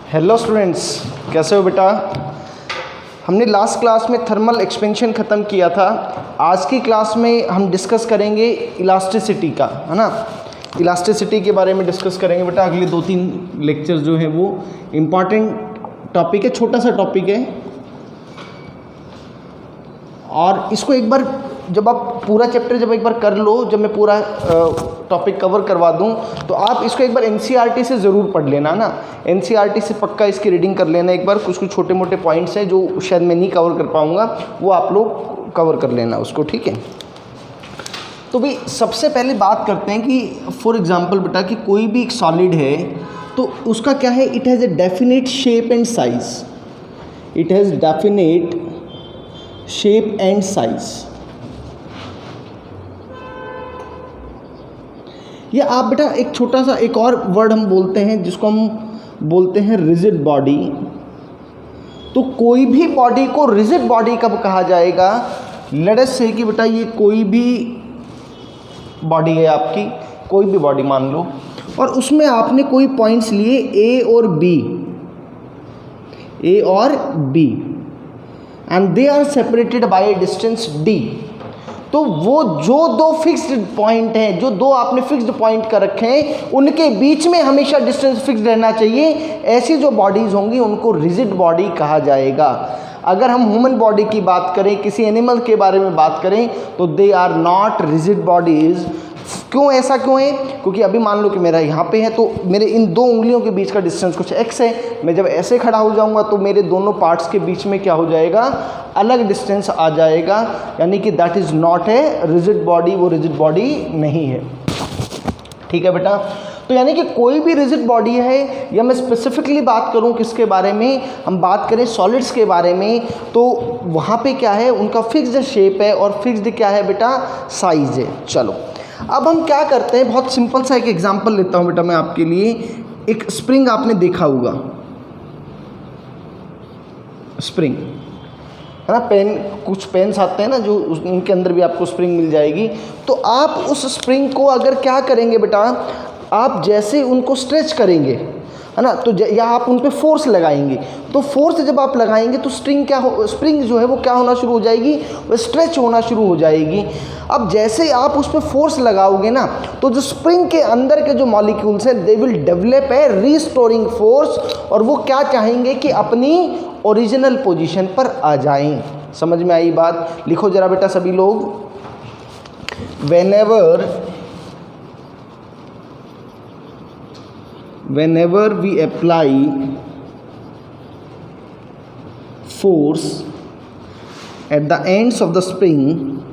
Hello students, कैसे हो बेटा। हमने लास्ट क्लास में थर्मल एक्सपेंशन ख़त्म किया था। आज की क्लास में हम डिस्कस करेंगे इलास्टिसिटी का, है ना। इलास्टिसिटी के बारे में डिस्कस करेंगे बेटा। अगले 2-3 लेक्चर जो है वो इम्पॉर्टेंट टॉपिक है, छोटा सा टॉपिक है। और इसको एक बार जब आप पूरा चैप्टर जब एक बार कर लो, जब मैं पूरा टॉपिक कवर करवा दूं, तो आप इसको एक बार एनसीईआरटी से ज़रूर पढ़ लेना ना। एनसीईआरटी से पक्का इसकी रीडिंग कर लेना एक बार। कुछ कुछ छोटे मोटे पॉइंट्स हैं जो शायद मैं नहीं कवर कर पाऊँगा, वो आप लोग कवर कर लेना उसको, ठीक है। तो भाई सबसे पहले बात करते हैं कि फॉर एग्ज़ाम्पल बेटा कि कोई भी एक सॉलिड है तो उसका क्या है, it has a definite shape and size. It has definite shape and size. या आप बेटा एक छोटा सा एक और वर्ड हम बोलते हैं जिसको हम बोलते हैं रिजिड बॉडी। तो कोई भी बॉडी को रिजिड बॉडी कब कहा जाएगा, लेट अस से कि बेटा ये कोई भी बॉडी है आपकी, कोई भी बॉडी मान लो, और उसमें आपने कोई पॉइंट्स लिए ए और B and they are separated by a distance D. तो वो जो दो फिक्स्ड पॉइंट हैं, जो दो आपने फिक्स्ड पॉइंट कर रखे हैं, उनके बीच में हमेशा डिस्टेंस फिक्स्ड रहना चाहिए। ऐसी जो बॉडीज़ होंगी उनको रिजिड बॉडी कहा जाएगा। अगर हम ह्यूमन बॉडी की बात करें, किसी एनिमल के बारे में बात करें, तो they are not rigid bodies. क्यों, ऐसा क्यों है? क्योंकि अभी मान लो कि मेरा यहाँ पे है, तो मेरे इन दो उंगलियों के बीच का डिस्टेंस कुछ x है। मैं जब ऐसे खड़ा हो जाऊँगा तो मेरे दोनों पार्ट्स के बीच में क्या हो जाएगा, अलग डिस्टेंस आ जाएगा। यानी कि that is not a rigid body, वो रिजिड बॉडी नहीं है, ठीक है बेटा। तो यानी कि कोई भी रिजिड बॉडी है, या मैं स्पेसिफिकली बात करूं किसके बारे में, हम बात करें सॉलिड्स के बारे में, तो वहाँ पे क्या है, उनका फिक्स्ड शेप है और फिक्स्ड क्या है बेटा, साइज़ है। चलो अब हम क्या करते हैं, बहुत सिंपल सा एक एग्जांपल लेता हूँ बेटा मैं आपके लिए। एक स्प्रिंग आपने देखा होगा, स्प्रिंग है ना। पेन, कुछ पेन्स आते हैं ना जो उनके अंदर भी आपको स्प्रिंग मिल जाएगी। तो आप उस स्प्रिंग को अगर क्या करेंगे बेटा, आप जैसे उनको स्ट्रेच करेंगे, है ना, तो या आप उन पे फोर्स लगाएंगे। तो फोर्स जब आप लगाएंगे तो स्प्रिंग जो है वो क्या होना शुरू हो जाएगी, वो स्ट्रेच होना शुरू हो जाएगी। अब जैसे आप उस पर फोर्स लगाओगे ना, तो जो स्प्रिंग के अंदर के जो मॉलिक्यूल्स हैं, they will develop a restoring force, और वो क्या चाहेंगे कि अपनी ओरिजिनल पोजीशन पर आ जाएं। समझ में आई बात? लिखो जरा बेटा सभी लोग। whenever we apply force at the ends of the spring,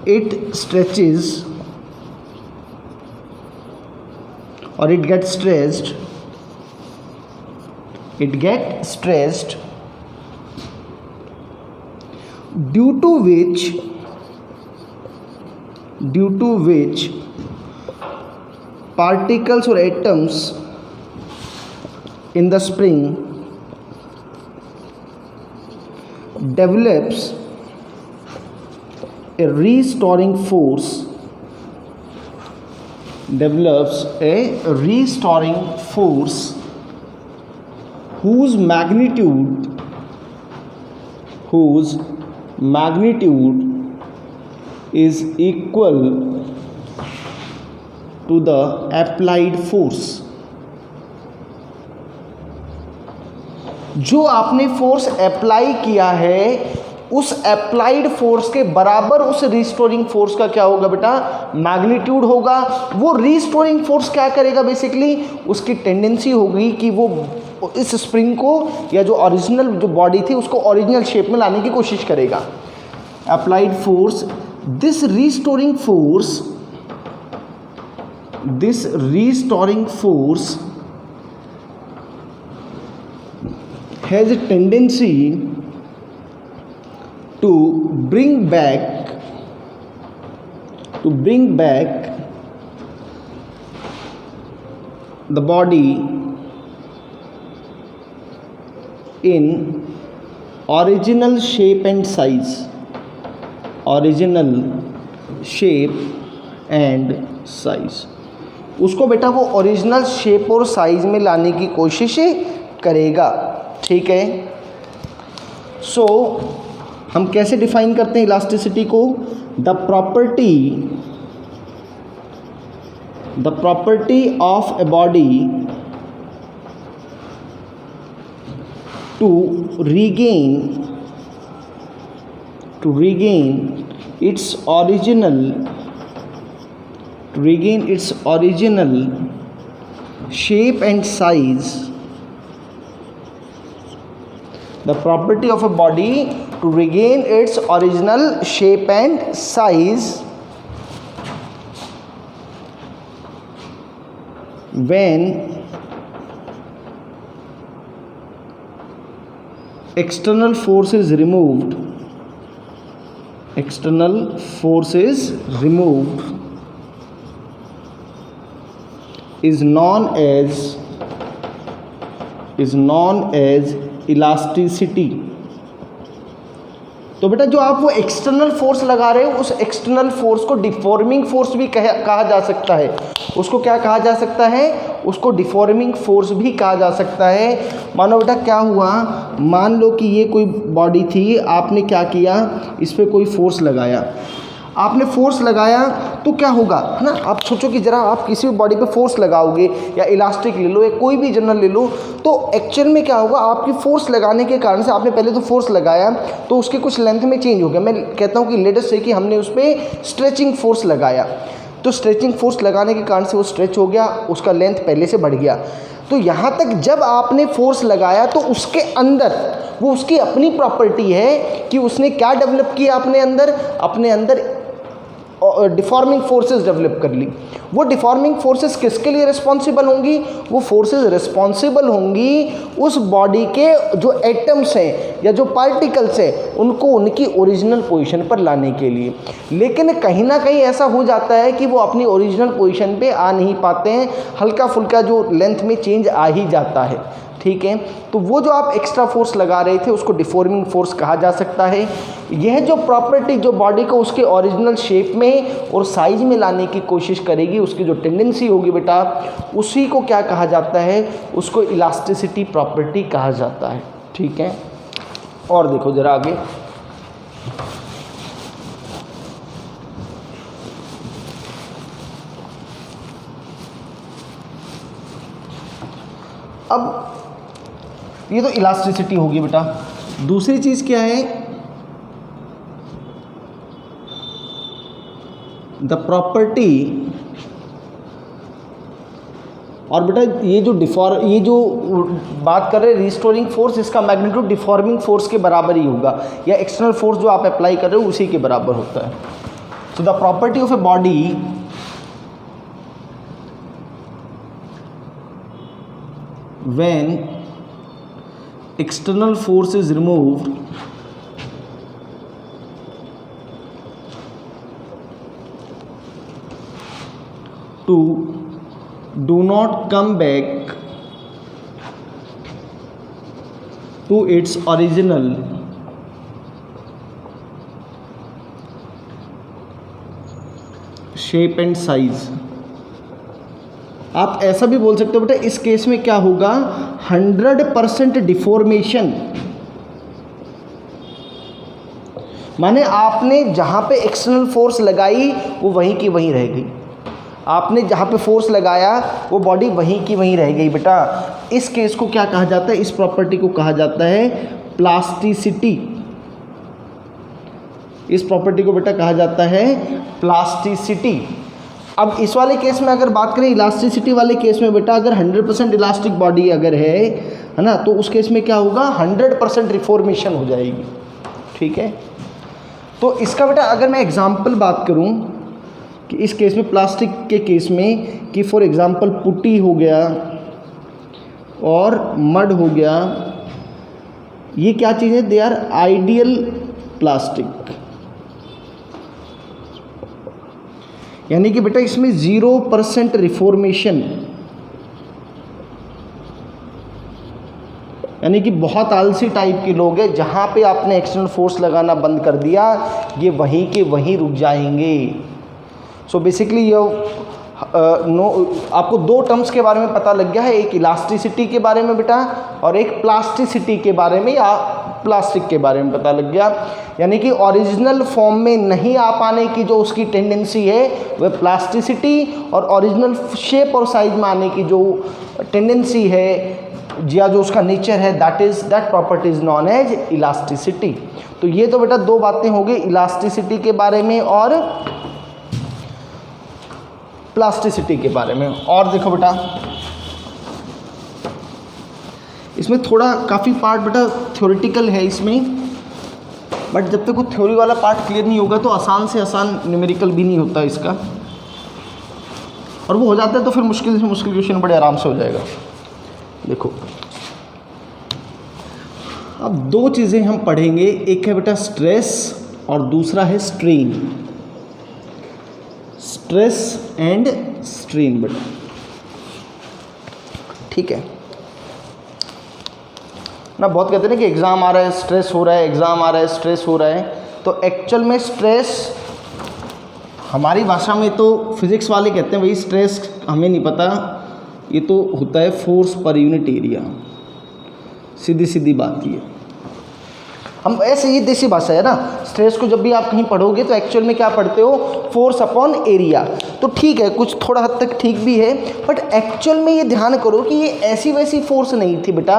it stretches or it gets stretched, due to which particles or atoms in the spring develops a restoring force, whose magnitude is equal to the applied force। जो आपने force apply किया है, उस applied force के बराबर उस restoring force का क्या होगा बेटा, मैग्नीट्यूड होगा। वो रिस्टोरिंग फोर्स क्या करेगा, बेसिकली उसकी टेंडेंसी होगी कि वो इस स्प्रिंग को, या जो ओरिजिनल जो बॉडी थी उसको ओरिजिनल शेप में लाने की कोशिश करेगा। Applied force, this restoring force has a tendency to bring back the body in original shape and size, original shape and size. उसको बेटा वो ओरिजिनल शेप और साइज में लाने की कोशिश करेगा। ठीक है, सो हम कैसे डिफाइन करते हैं इलास्टिसिटी को? The property of a body to regain its original shape and size. The property of a body to regain its original shape and size when external force is removed is known as elasticity। तो बेटा जो आप वो external force लगा रहे हो, उस external force को डिफॉर्मिंग फोर्स भी कहा जा सकता है। उसको क्या कहा जा सकता है? उसको डिफॉर्मिंग फोर्स भी कहा जा सकता है। मानो बेटा क्या हुआ, मान लो कि ये कोई बॉडी थी, आपने क्या किया, इस पर कोई फोर्स लगाया। आपने फोर्स लगाया तो क्या होगा, है ना? आप सोचो कि जरा आप किसी भी बॉडी पे फोर्स लगाओगे, या इलास्टिक ले लो या कोई भी जनरल ले लो, तो एक्चुअल में क्या होगा, आपकी फोर्स लगाने के कारण से आपने पहले तो फोर्स लगाया तो उसके कुछ लेंथ में चेंज हो गया। मैं कहता हूँ कि लेट अस से कि हमने उस पर स्ट्रेचिंग फोर्स लगाया, तो स्ट्रेचिंग फोर्स लगाने के कारण से वो स्ट्रेच हो गया, उसका लेंथ पहले से बढ़ गया। तो यहाँ तक जब आपने फोर्स लगाया तो उसके अंदर वो उसकी अपनी प्रॉपर्टी है कि उसने क्या डेवलप किया अपने अंदर डिफॉर्मिंग फोर्सेस डेवलप कर ली। वो डिफॉर्मिंग फोर्सेस किसके लिए रिस्पॉन्सिबल होंगी? वो फोर्सेस रिस्पॉन्सिबल होंगी उस बॉडी के जो एटम्स हैं या जो पार्टिकल्स हैं उनको उनकी ओरिजिनल पोजीशन पर लाने के लिए। लेकिन कहीं ना कहीं ऐसा हो जाता है कि वो अपनी ओरिजिनल पोजीशन पे आ नहीं पाते हैं, हल्का फुल्का जो लेंथ में चेंज आ ही जाता है। ठीक है, तो वो जो आप एक्स्ट्रा फोर्स लगा रहे थे उसको डिफॉर्मिंग फोर्स कहा जा सकता है। यह जो प्रॉपर्टी जो बॉडी को उसके ओरिजिनल शेप में और साइज में लाने की कोशिश करेगी, उसकी जो टेंडेंसी होगी बेटा, उसी को क्या कहा जाता है? उसको इलास्टिसिटी प्रॉपर्टी कहा जाता है। ठीक है, और देखो जरा आगे, अब ये तो इलास्टिसिटी होगी बेटा। दूसरी चीज क्या है? द प्रॉपर्टी, और बेटा ये जो बात कर रहे हैं रिस्टोरिंग फोर्स, इसका मैग्नीट्यूड डिफॉर्मिंग फोर्स के बराबर ही होगा, या एक्सटर्नल फोर्स जो आप अप्लाई कर रहे हो उसी के बराबर होता है। So the property of a body when external force is removed to do not come back to its original shape and size। आप ऐसा भी बोल सकते हो बेटा, इस केस में क्या होगा, 100% डिफॉर्मेशन। माने आपने जहाँ पे एक्सटर्नल फोर्स लगाई वो वहीं की वहीं रह गई, आपने जहाँ पे फोर्स लगाया वो बॉडी वहीं की वहीं रह गई बेटा। इस केस को क्या कहा जाता है? इस प्रॉपर्टी को कहा जाता है प्लास्टिसिटी। इस प्रॉपर्टी को बेटा कहा जाता है प्लास्टिसिटी। अब इस वाले केस में अगर बात करें इलास्टिसिटी वाले केस में बेटा, अगर 100% इलास्टिक बॉडी अगर है ना, तो उस केस में क्या होगा, 100% रिफॉर्मेशन हो जाएगी। ठीक है, तो इसका बेटा अगर मैं एग्जांपल बात करूं कि इस केस में प्लास्टिक के केस में कि फॉर एग्जांपल पुट्टी हो गया और मड हो गया, ये क्या चीज़ है? They are ideal plastic. यानी कि बेटा इसमें 0% रिफॉर्मेशन यानी कि बहुत आलसी टाइप के लोग हैं, जहाँ पे आपने एक्सटर्नल फोर्स लगाना बंद कर दिया ये वहीं के वहीं रुक जाएंगे। सो बेसिकली ये आपको दो टर्म्स के बारे में पता लग गया है, एक इलास्टिसिटी के बारे में बेटा और एक प्लास्टिसिटी के बारे में या प्लास्टिक के बारे में पता लग गया। यानी कि ओरिजिनल फॉर्म में नहीं आ पाने की जो उसकी टेंडेंसी है वह प्लास्टिसिटी, और ओरिजिनल शेप और साइज में आने की जो टेंडेंसी है या जो उसका नेचर है that property is non as elasticity. तो ये तो बेटा दो बातें हो गई इलास्टिसिटी के बारे में और प्लास्टिसिटी के बारे में। और देखो बेटा इसमें थोड़ा काफ़ी पार्ट बेटा थ्योरेटिकल है इसमें, बट जब तक वो थ्योरी वाला पार्ट क्लियर नहीं होगा तो आसान से आसान न्यूमेरिकल भी नहीं होता इसका, और वो हो जाता है तो फिर मुश्किल से मुश्किल क्वेश्चन बड़े आराम से हो जाएगा। देखो अब दो चीज़ें हम पढ़ेंगे, एक है बेटा स्ट्रेस और दूसरा है स्ट्रेन। स्ट्रेस एंड स्ट्रेन बेटा, ठीक है ना। बहुत कहते हैं कि एग्ज़ाम आ रहा है स्ट्रेस हो रहा है, एग्ज़ाम आ रहा है स्ट्रेस हो रहा है, तो एक्चुअल में स्ट्रेस हमारी भाषा में तो फिज़िक्स वाले कहते हैं भाई स्ट्रेस हमें नहीं पता, ये तो होता है फोर्स पर यूनिट एरिया। सीधी सीधी बात ये, हम ऐसे ये देसी भाषा है ना। स्ट्रेस को जब भी आप कहीं पढ़ोगे तो एक्चुअल में क्या पढ़ते हो, फोर्स अपॉन एरिया। तो ठीक है कुछ थोड़ा हद तक ठीक भी है, बट एक्चुअल में ये ध्यान करो कि ये ऐसी वैसी फोर्स नहीं थी बेटा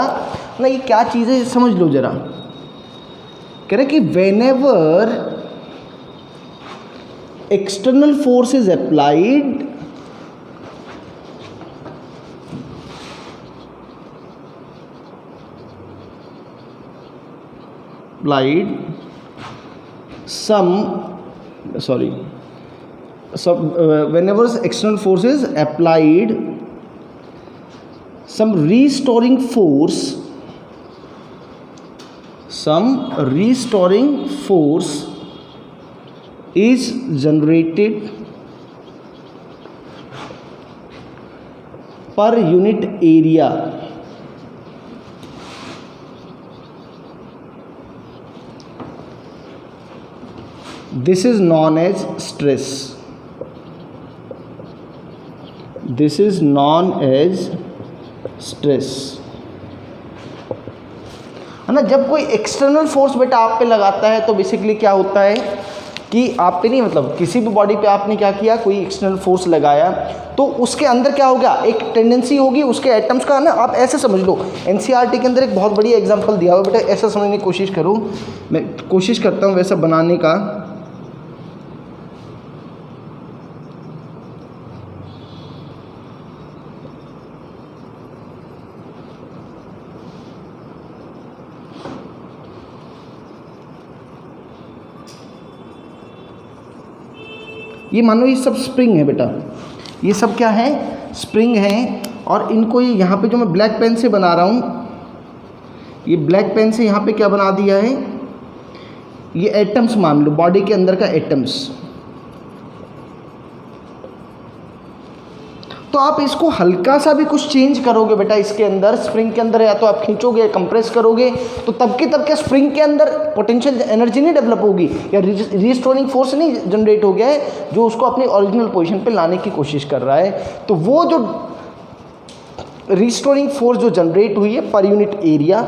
ना। ये क्या चीज़ है समझ लो ज़रा। कह रहे कि whenever external force is applied whenever external force is applied, some restoring force is generated per unit area. This is known as stress. This is known as stress, है ना। जब कोई एक्सटर्नल फोर्स बेटा आप पे लगाता है तो बेसिकली क्या होता है कि आप पे नहीं, मतलब किसी भी बॉडी पे आपने क्या किया, कोई एक्सटर्नल फोर्स लगाया तो उसके अंदर क्या होगा, एक टेंडेंसी होगी उसके एटम्स का ना। आप ऐसे समझ लो, एनसीईआरटी के अंदर एक बहुत बढ़िया एग्जांपल दिया हुआ बेटा, ऐसा समझने की कोशिश करो, मैं कोशिश करता हूँ वैसा बनाने का। ये मानो ये सब स्प्रिंग है बेटा, ये सब क्या है, स्प्रिंग है। और इनको ये यहाँ पे जो मैं ब्लैक पेन से बना रहा हूँ, ये ब्लैक पेन से यहाँ पे क्या बना दिया है, ये एटम्स मान लो, बॉडी के अंदर का एटम्स। तो आप इसको हल्का सा भी कुछ चेंज करोगे बेटा इसके अंदर, स्प्रिंग के अंदर, या तो आप खींचोगे, कंप्रेस करोगे, तो तब के तब क्या स्प्रिंग के अंदर पोटेंशियल एनर्जी नहीं डेवलप होगी या रीस्टोरिंग फोर्स नहीं जनरेट हो गया है जो उसको अपनी ओरिजिनल पोजीशन पे लाने की कोशिश कर रहा है। तो वो जो रीस्टोरिंग फोर्स जो जनरेट हुई है पर यूनिट एरिया,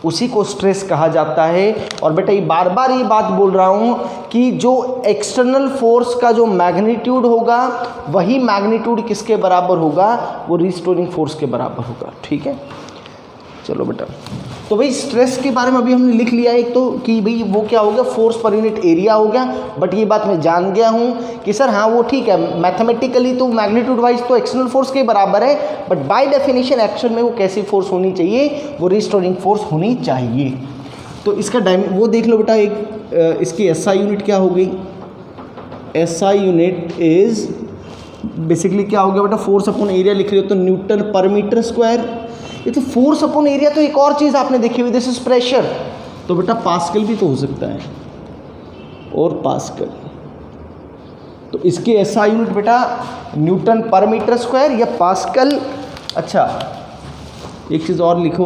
उसी को स्ट्रेस कहा जाता है। और बेटा ये बार बार ये बात बोल रहा हूँ कि जो एक्सटर्नल फोर्स का जो मैग्नीट्यूड होगा वही मैग्नीट्यूड किसके बराबर होगा, वो रीस्टोरिंग फोर्स के बराबर होगा। ठीक है, चलो बेटा। तो भाई स्ट्रेस के बारे में अभी हमने लिख लिया एक तो कि भाई वो क्या हो गया, फोर्स पर यूनिट एरिया हो गया। बट ये बात मैं जान गया हूँ कि सर हाँ वो ठीक है, मैथमेटिकली तो मैग्नीट्यूड वाइज तो एक्सटर्नल फोर्स के बराबर है, बट बाय डेफिनेशन एक्शन में वो कैसी फोर्स होनी चाहिए, वो रिस्टोरिंग फोर्स होनी चाहिए। तो इसका वो देख लो बेटा, एक इसकी एसआई यूनिट क्या हो गई, एसआई यूनिट इज बेसिकली क्या हो गया बेटा, फोर्स अपॉन एरिया लिख रहे हो तो न्यूटन पर मीटर स्क्वायर। ये तो फोर्स अपॉन एरिया, तो एक और चीज़ आपने देखी हुई, दिस इज प्रेशर, तो बेटा पास्कल भी तो हो सकता है, और पास्कल। तो इसकी एसआई यूनिट बेटा न्यूटन पर मीटर स्क्वायर या पास्कल। अच्छा एक चीज़ और लिखो,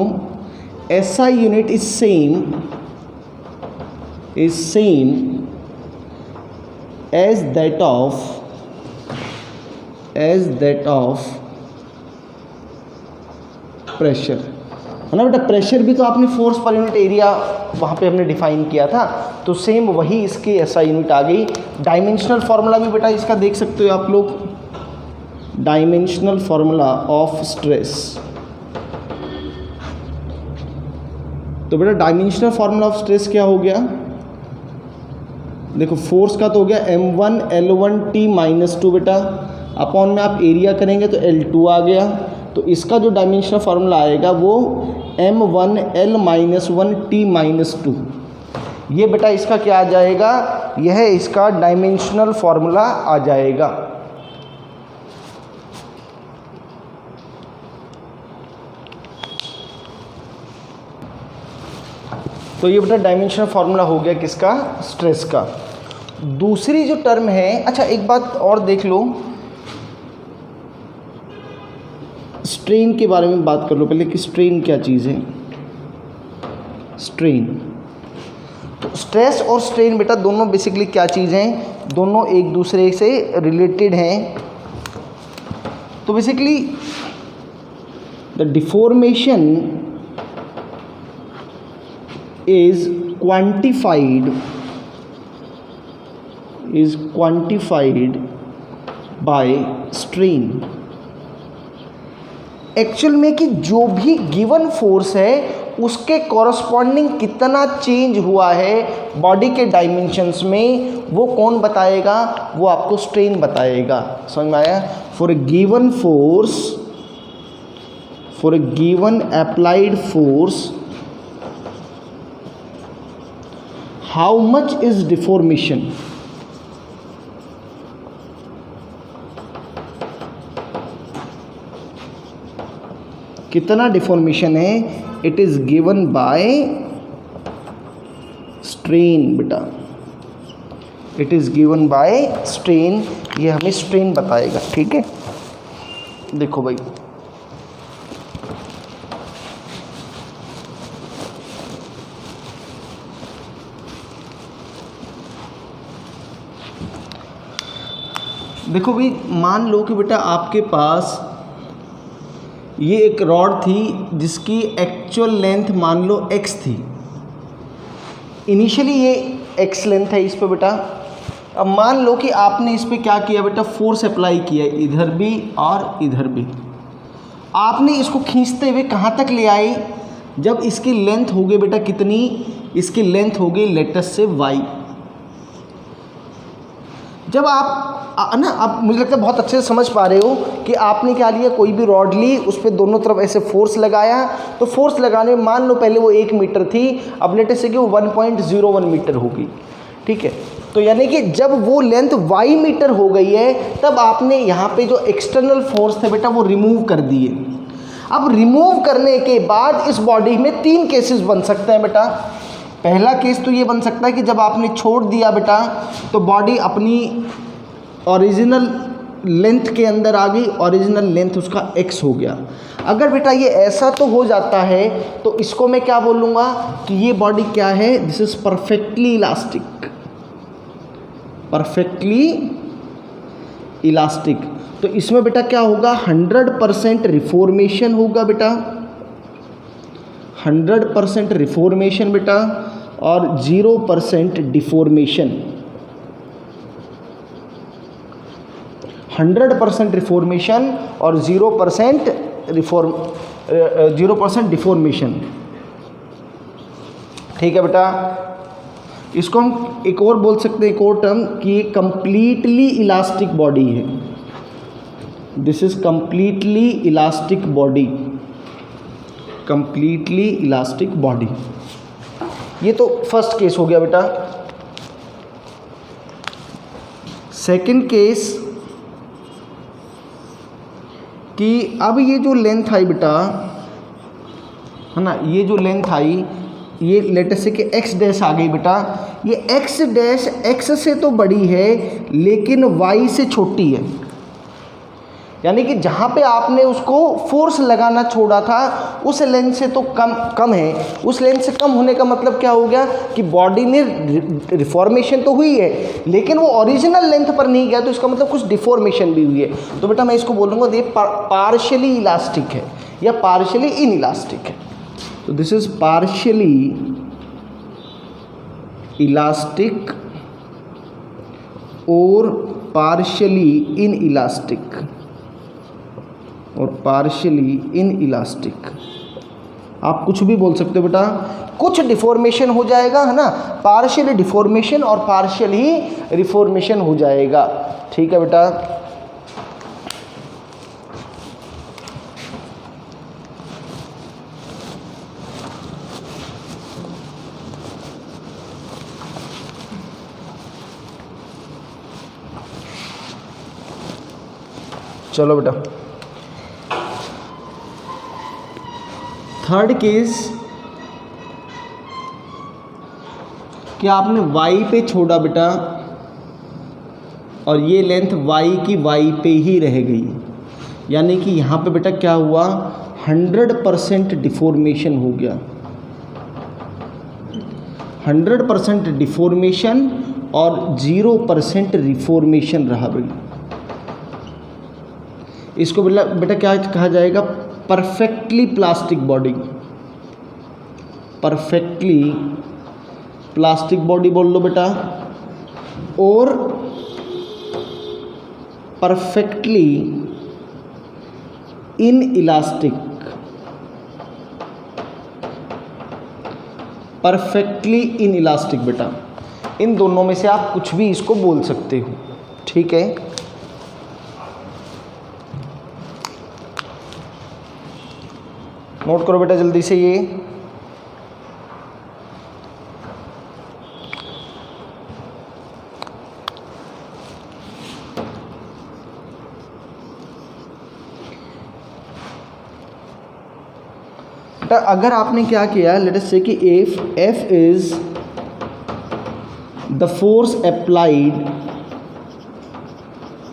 SI unit is same as that of pressure, है ना बेटा। प्रेशर भी तो आपने फोर्स पर यूनिट एरिया वहाँ पे हमने डिफाइन किया था, तो सेम वही इसकी SI यूनिट आ गई। डायमेंशनल फार्मूला भी बेटा इसका देख सकते हो आप लोग, डायमेंशनल फार्मूला ऑफ स्ट्रेस। तो बेटा डायमेंशनल फार्मूला ऑफ स्ट्रेस क्या हो गया, देखो फोर्स का तो हो गया m1 L1 T -2 बेटा, अपॉन में आप एरिया करेंगे तो L2 आ गया। तो इसका जो डायमेंशनल फार्मूला आएगा वो m1 L -1 T -2, ये बेटा इसका क्या आ जाएगा, यह इसका डायमेंशनल फार्मूला आ जाएगा। तो ये बेटा डायमेंशनल फार्मूला हो गया किसका, स्ट्रेस का। दूसरी जो टर्म है, अच्छा एक बात और देख लो, स्ट्रेन के बारे में बात कर लो पहले कि स्ट्रेन क्या चीज़ है। स्ट्रेन, तो स्ट्रेस और स्ट्रेन बेटा दोनों बेसिकली क्या चीज़ हैं, दोनों एक दूसरे से रिलेटेड हैं। तो basically the deformation is quantified by strain। Actual में कि जो भी गिवन फोर्स है उसके कॉरस्पॉन्डिंग कितना चेंज हुआ है बॉडी के डायमेंशंस में, वो कौन बताएगा, वो आपको स्ट्रेन बताएगा। समझ में आया। For a given force, for a given applied force, how much is deformation, कितना डिफॉर्मेशन है, it is given by strain बेटा, it is given by strain, ये हमें स्ट्रेन बताएगा। ठीक है, देखो भाई देखो भाई, मान लो कि बेटा आपके पास ये एक रॉड थी जिसकी एक्चुअल लेंथ मान लो x थी, इनिशियली ये x लेंथ है इस पे बेटा। अब मान लो कि आपने इस पे क्या किया बेटा, फोर्स अप्लाई किया इधर भी और इधर भी। आपने इसको खींचते हुए कहाँ तक ले आए, जब इसकी लेंथ हो गई बेटा कितनी, इसकी लेंथ हो गई लेटस से y। जब आप ना, आप मुझे लगता है बहुत अच्छे से समझ पा रहे हो कि आपने क्या लिया, कोई भी रॉड ली, उस पर दोनों तरफ ऐसे फोर्स लगाया। तो फोर्स लगाने में मान लो पहले वो 1 मीटर थी, अब लेटे से कि वो 1.01 मीटर होगी। ठीक है, तो यानी कि जब वो लेंथ y मीटर हो गई है, तब आपने यहाँ पे जो एक्सटर्नल फोर्स थे बेटा वो रिमूव कर दिए। अब रिमूव करने के बाद इस बॉडी में 3 केसेस बन सकते हैं बेटा। पहला केस तो ये बन सकता है कि जब आपने छोड़ दिया बेटा तो बॉडी अपनी ओरिजिनल लेंथ के अंदर आ गई, ओरिजिनल लेंथ उसका x हो गया। अगर बेटा ये ऐसा तो हो जाता है तो इसको मैं क्या बोलूँगा कि ये बॉडी क्या है, this is perfectly elastic, perfectly elastic. तो इसमें बेटा क्या होगा, 100% रिफॉर्मेशन होगा बेटा, 100% रिफॉर्मेशन बेटा, और 0% डिफॉर्मेशन। 100% रिफॉर्मेशन और 0% डिफॉर्मेशन। ठीक है बेटा, इसको हम एक और बोल सकते हैं, एक और टर्म कि ये कंप्लीटली इलास्टिक बॉडी है। This is completely elastic body, completely elastic body. ये तो फर्स्ट केस हो गया बेटा। सेकंड केस कि अब ये जो लेंथ आई बेटा, है ना, ये जो लेंथ आई, ये लेटेस्ट से कि x डैश आ गई बेटा। ये x डैश x से तो बड़ी है लेकिन y से छोटी है। यानी कि जहाँ पे आपने उसको फोर्स लगाना छोड़ा था उस लेंथ से तो कम है। उस लेंथ से कम होने का मतलब क्या हो गया कि बॉडी में रिफॉर्मेशन तो हुई है लेकिन वो ओरिजिनल लेंथ पर नहीं गया, तो इसका मतलब कुछ डिफॉर्मेशन भी हुई है। तो बेटा मैं इसको बोलूँगा ये पार्शियली इलास्टिक है या पार्शियली इन इलास्टिक है। तो दिस इज पार्शियली इलास्टिक और पार्शियली इन इलास्टिक और पार्शियली इन इलास्टिक, आप कुछ भी बोल सकते हो बेटा। कुछ डिफॉर्मेशन हो जाएगा है ना, पार्शियली डिफॉर्मेशन और पार्शियल ही रिफॉर्मेशन हो जाएगा। ठीक है बेटा। चलो बेटा, थर्ड केस कि आपने y पे छोड़ा बेटा और ये लेंथ y की y पे ही रह गई, यानी कि यहाँ पे बेटा क्या हुआ 100% डिफॉर्मेशन हो गया, 100% डिफॉर्मेशन और 0% रिफॉर्मेशन रहा बेटा। इसको बेटा क्या कहा जाएगा, perfectly plastic body, perfectly plastic body बोल लो बेटा, और perfectly in elastic, perfectly in elastic बेटा। इन दोनों में से आप कुछ भी इसको बोल सकते हो। ठीक है। नोट करो बेटा जल्दी से ये। अगर आपने क्या किया, लेट अस से कि if F is the force applied,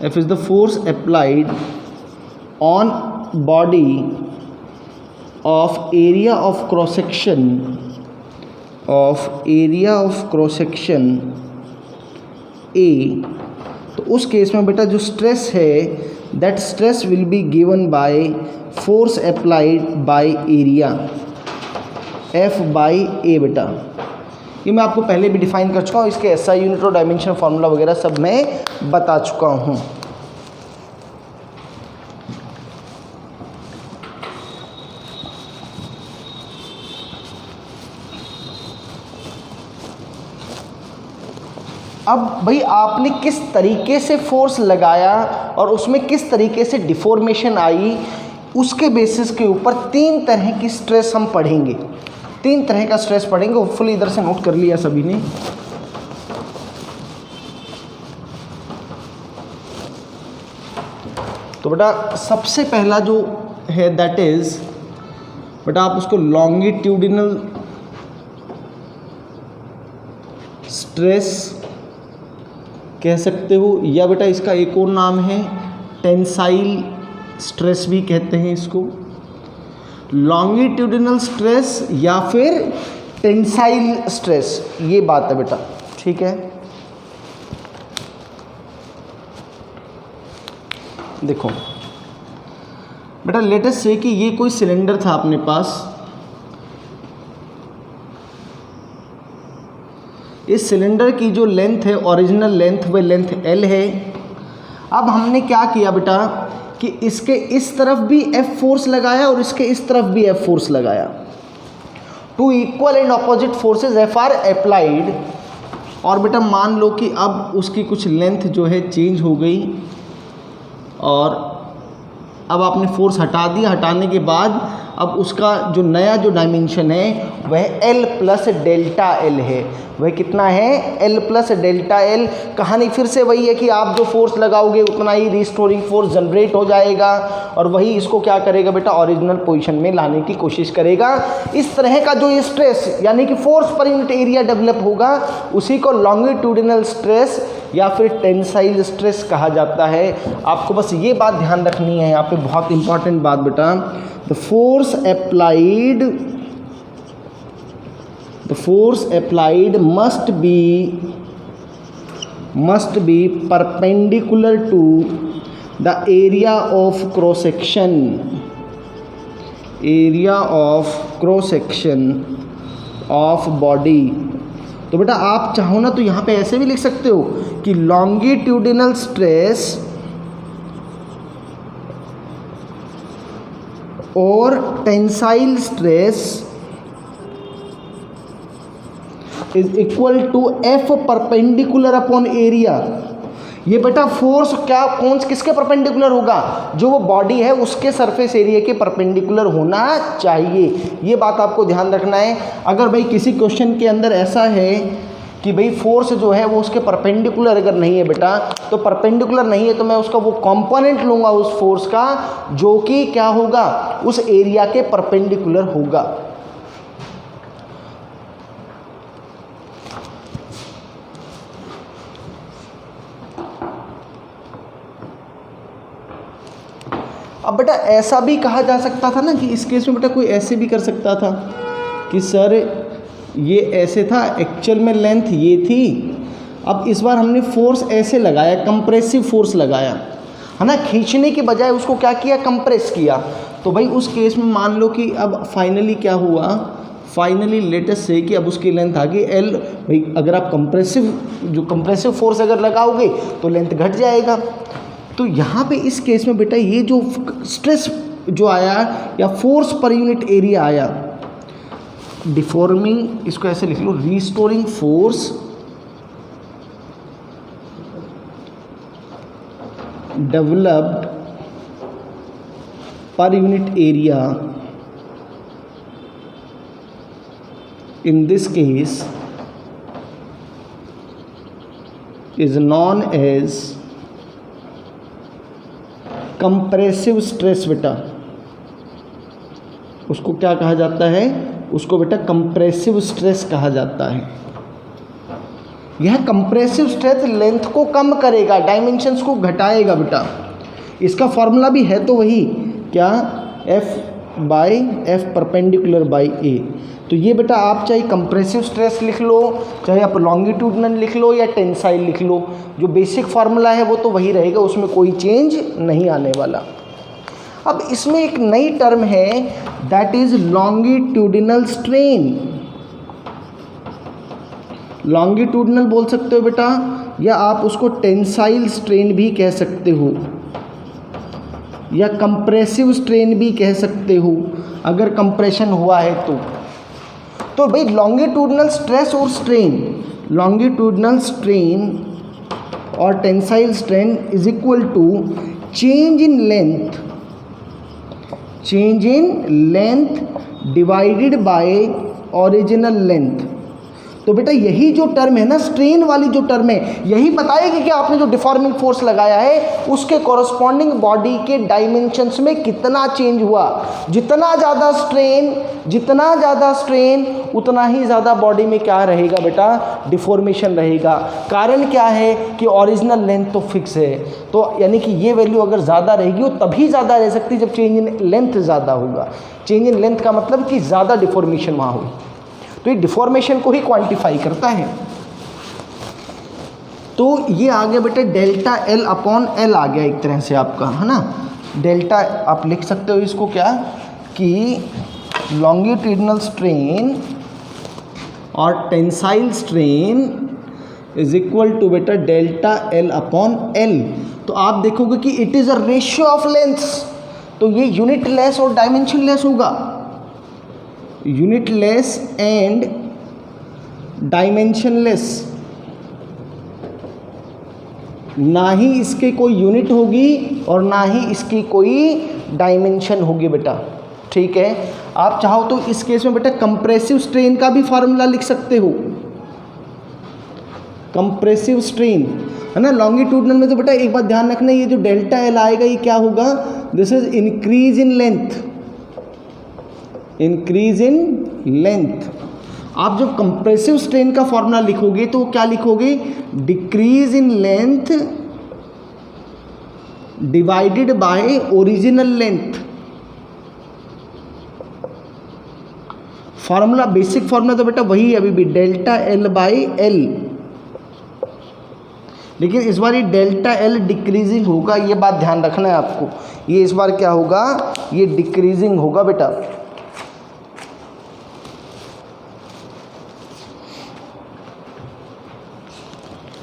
F is the force applied on body of area of cross section A, तो उस केस में बेटा जो स्ट्रेस है that stress will be given by force applied by area F by A बेटा। ये मैं आपको पहले भी डिफाइन कर चुका हूँ, इसके SI यूनिट और डायमेंशन फार्मूला वगैरह सब मैं बता चुका हूँ। अब भाई आपने किस तरीके से फोर्स लगाया और उसमें किस तरीके से डिफॉर्मेशन आई, उसके बेसिस के ऊपर 3 तरह की स्ट्रेस हम पढ़ेंगे, 3 तरह का स्ट्रेस पढ़ेंगे। होपफुली इधर से नोट कर लिया सभी ने। तो बेटा सबसे पहला जो है दैट इज बेटा आप उसको लॉन्गिट्यूडिनल स्ट्रेस कह सकते हो, या बेटा इसका एक और नाम है टेंसाइल स्ट्रेस भी कहते हैं इसको, लॉन्गिट्यूडिनल स्ट्रेस या फिर टेंसाइल स्ट्रेस, ये बात है बेटा। ठीक है। देखो बेटा लेट अस से कि ये कोई सिलेंडर था अपने पास, इस सिलेंडर की जो लेंथ है ओरिजिनल लेंथ वह लेंथ L है। अब हमने क्या किया बेटा कि इसके इस तरफ भी F फोर्स लगाया और इसके इस तरफ भी F फोर्स लगाया। Two equal and opposite forces F are applied. और बेटा मान लो कि अब उसकी कुछ लेंथ जो है चेंज हो गई और अब आपने फोर्स हटा दिया, हटाने के बाद अब उसका जो नया जो डायमेंशन है वह L प्लस डेल्टा L है। वह कितना है, L प्लस डेल्टा L। कहानी फिर से वही है कि आप जो फोर्स लगाओगे उतना ही रिस्टोरिंग फोर्स जनरेट हो जाएगा और वही इसको क्या करेगा बेटा ओरिजिनल पोजीशन में लाने की कोशिश करेगा। इस तरह का जो स्ट्रेस यानी कि फोर्स पर यूनिट एरिया डेवलप होगा उसी को लॉन्गिट्यूडिनल स्ट्रेस या फिर टेंसाइल स्ट्रेस कहा जाता है। आपको बस ये बात ध्यान रखनी है यहाँ पे, बहुत इंपॉर्टेंट बात बेटा। The force applied must be perpendicular to the area of cross section of body। तो बेटा आप चाहो ना तो यहाँ पे ऐसे भी लिख सकते हो कि लॉन्गिट्यूडिनल स्ट्रेस और tensile stress is equal to F perpendicular upon area. ये बेटा फोर्स कौन किसके परपेंडिकुलर होगा, जो वो बॉडी है उसके सरफेस एरिया के परपेंडिकुलर होना चाहिए। ये बात आपको ध्यान रखना है। अगर भाई किसी क्वेश्चन के अंदर ऐसा है कि भाई फोर्स जो है वो उसके परपेंडिकुलर अगर नहीं है बेटा, तो परपेंडिकुलर नहीं है तो मैं उसका वो कंपोनेंट लूँगा उस फोर्स का जो कि क्या होगा, उस एरिया के परपेंडिकुलर होगा। अब बेटा ऐसा भी कहा जा सकता था ना कि इस केस में बेटा कोई ऐसे भी कर सकता था कि सर ये ऐसे था, एक्चुअल में लेंथ ये थी, अब इस बार हमने फोर्स ऐसे लगाया, कंप्रेसिव फोर्स लगाया है ना, खींचने के बजाय उसको क्या किया, कंप्रेस किया। तो भाई उस केस में मान लो कि अब फाइनली क्या हुआ, फाइनली लेटेस्ट से कि अब उसकी लेंथ आ गई एल। भाई अगर आप कंप्रेसिव फोर्स अगर लगाओगे तो लेंथ घट जाएगा। तो यहाँ पे इस केस में बेटा ये जो स्ट्रेस जो आया या फोर्स पर यूनिट एरिया आया, डिफॉर्मिंग, इसको ऐसे लिख लो, restoring force developed per unit area in this case is known as compressive stress। बेटा उसको क्या कहा जाता है, उसको बेटा कंप्रेसिव स्ट्रेस कहा जाता है। यह कंप्रेसिव स्ट्रेस लेंथ को कम करेगा, डायमेंशंस को घटाएगा बेटा। इसका फॉर्मूला भी है तो वही क्या, F/F परपेंडिकुलर बाई A। तो ये बेटा आप चाहे कंप्रेसिव स्ट्रेस लिख लो, चाहे आप लॉन्गिट्यूडनल लिख लो या टेंसाइल लिख लो, जो बेसिक फार्मूला है वो तो वही रहेगा, उसमें कोई चेंज नहीं आने वाला। अब इसमें एक नई टर्म है that is longitudinal strain. Longitudinal बोल सकते हो बेटा, या आप उसको टेंसाइल स्ट्रेन भी कह सकते हो या कंप्रेसिव स्ट्रेन भी कह सकते हो अगर कंप्रेशन हुआ है तो भाई लॉन्गिट्यूडनल स्ट्रेस और स्ट्रेन, लॉन्गिट्यूडनल स्ट्रेन और tensile strain is equal to change in length divided by original length. तो बेटा यही जो टर्म है ना, स्ट्रेन वाली जो टर्म है, यही बताएगी कि आपने जो डिफॉर्मिंग फोर्स लगाया है उसके कॉरस्पॉन्डिंग बॉडी के डायमेंशंस में कितना चेंज हुआ। जितना ज़्यादा स्ट्रेन उतना ही ज़्यादा बॉडी में क्या रहेगा बेटा, डिफॉर्मेशन रहेगा। कारण क्या है कि ओरिजिनल लेंथ तो फिक्स है, तो यानी कि ये वैल्यू अगर ज़्यादा रहेगी वो तभी ज़्यादा रह सकती है जब चेंज इन लेंथ ज़्यादा होगा। चेंज इन लेंथ का मतलब कि ज़्यादा डिफॉर्मेशन वहाँ हुई, तो ये डिफॉर्मेशन को ही क्वांटिफाई करता है। तो ये आ गया बेटा डेल्टा एल अपॉन एल आ गया एक तरह से आपका, है ना। डेल्टा आप लिख सकते हो इसको क्या, कि लॉन्गिट्यूडनल स्ट्रेन और tensile strain is equal to बेटा डेल्टा एल अपॉन एल। तो आप देखोगे कि it is a ratio of lengths, तो ये यूनिट लेस और डायमेंशन लेस होगा, यूनिटलेस एंड डायमेंशनलेस। ना ही इसके कोई यूनिट होगी और ना ही इसकी कोई डायमेंशन होगी बेटा, ठीक है। आप चाहो तो इस केस में बेटा कंप्रेसिव स्ट्रेन का भी फार्मूला लिख सकते हो, कंप्रेसिव स्ट्रेन, है ना। लॉन्गिट्यूडनल में तो बेटा एक बात ध्यान रखना, ये जो डेल्टा एल आएगा ये क्या होगा, this is increase in length, increase in length. आप जब कंप्रेसिव स्ट्रेन का फॉर्मूला लिखोगे तो क्या लिखोगे, decrease in length divided by original length. Formula, basic formula तो बेटा वही है अभी भी, डेल्टा एल बाई एल, लेकिन इस बार ये डेल्टा एल डिक्रीजिंग होगा, ये बात ध्यान रखना है आपको। ये इस बार क्या होगा, ये डिक्रीजिंग होगा बेटा।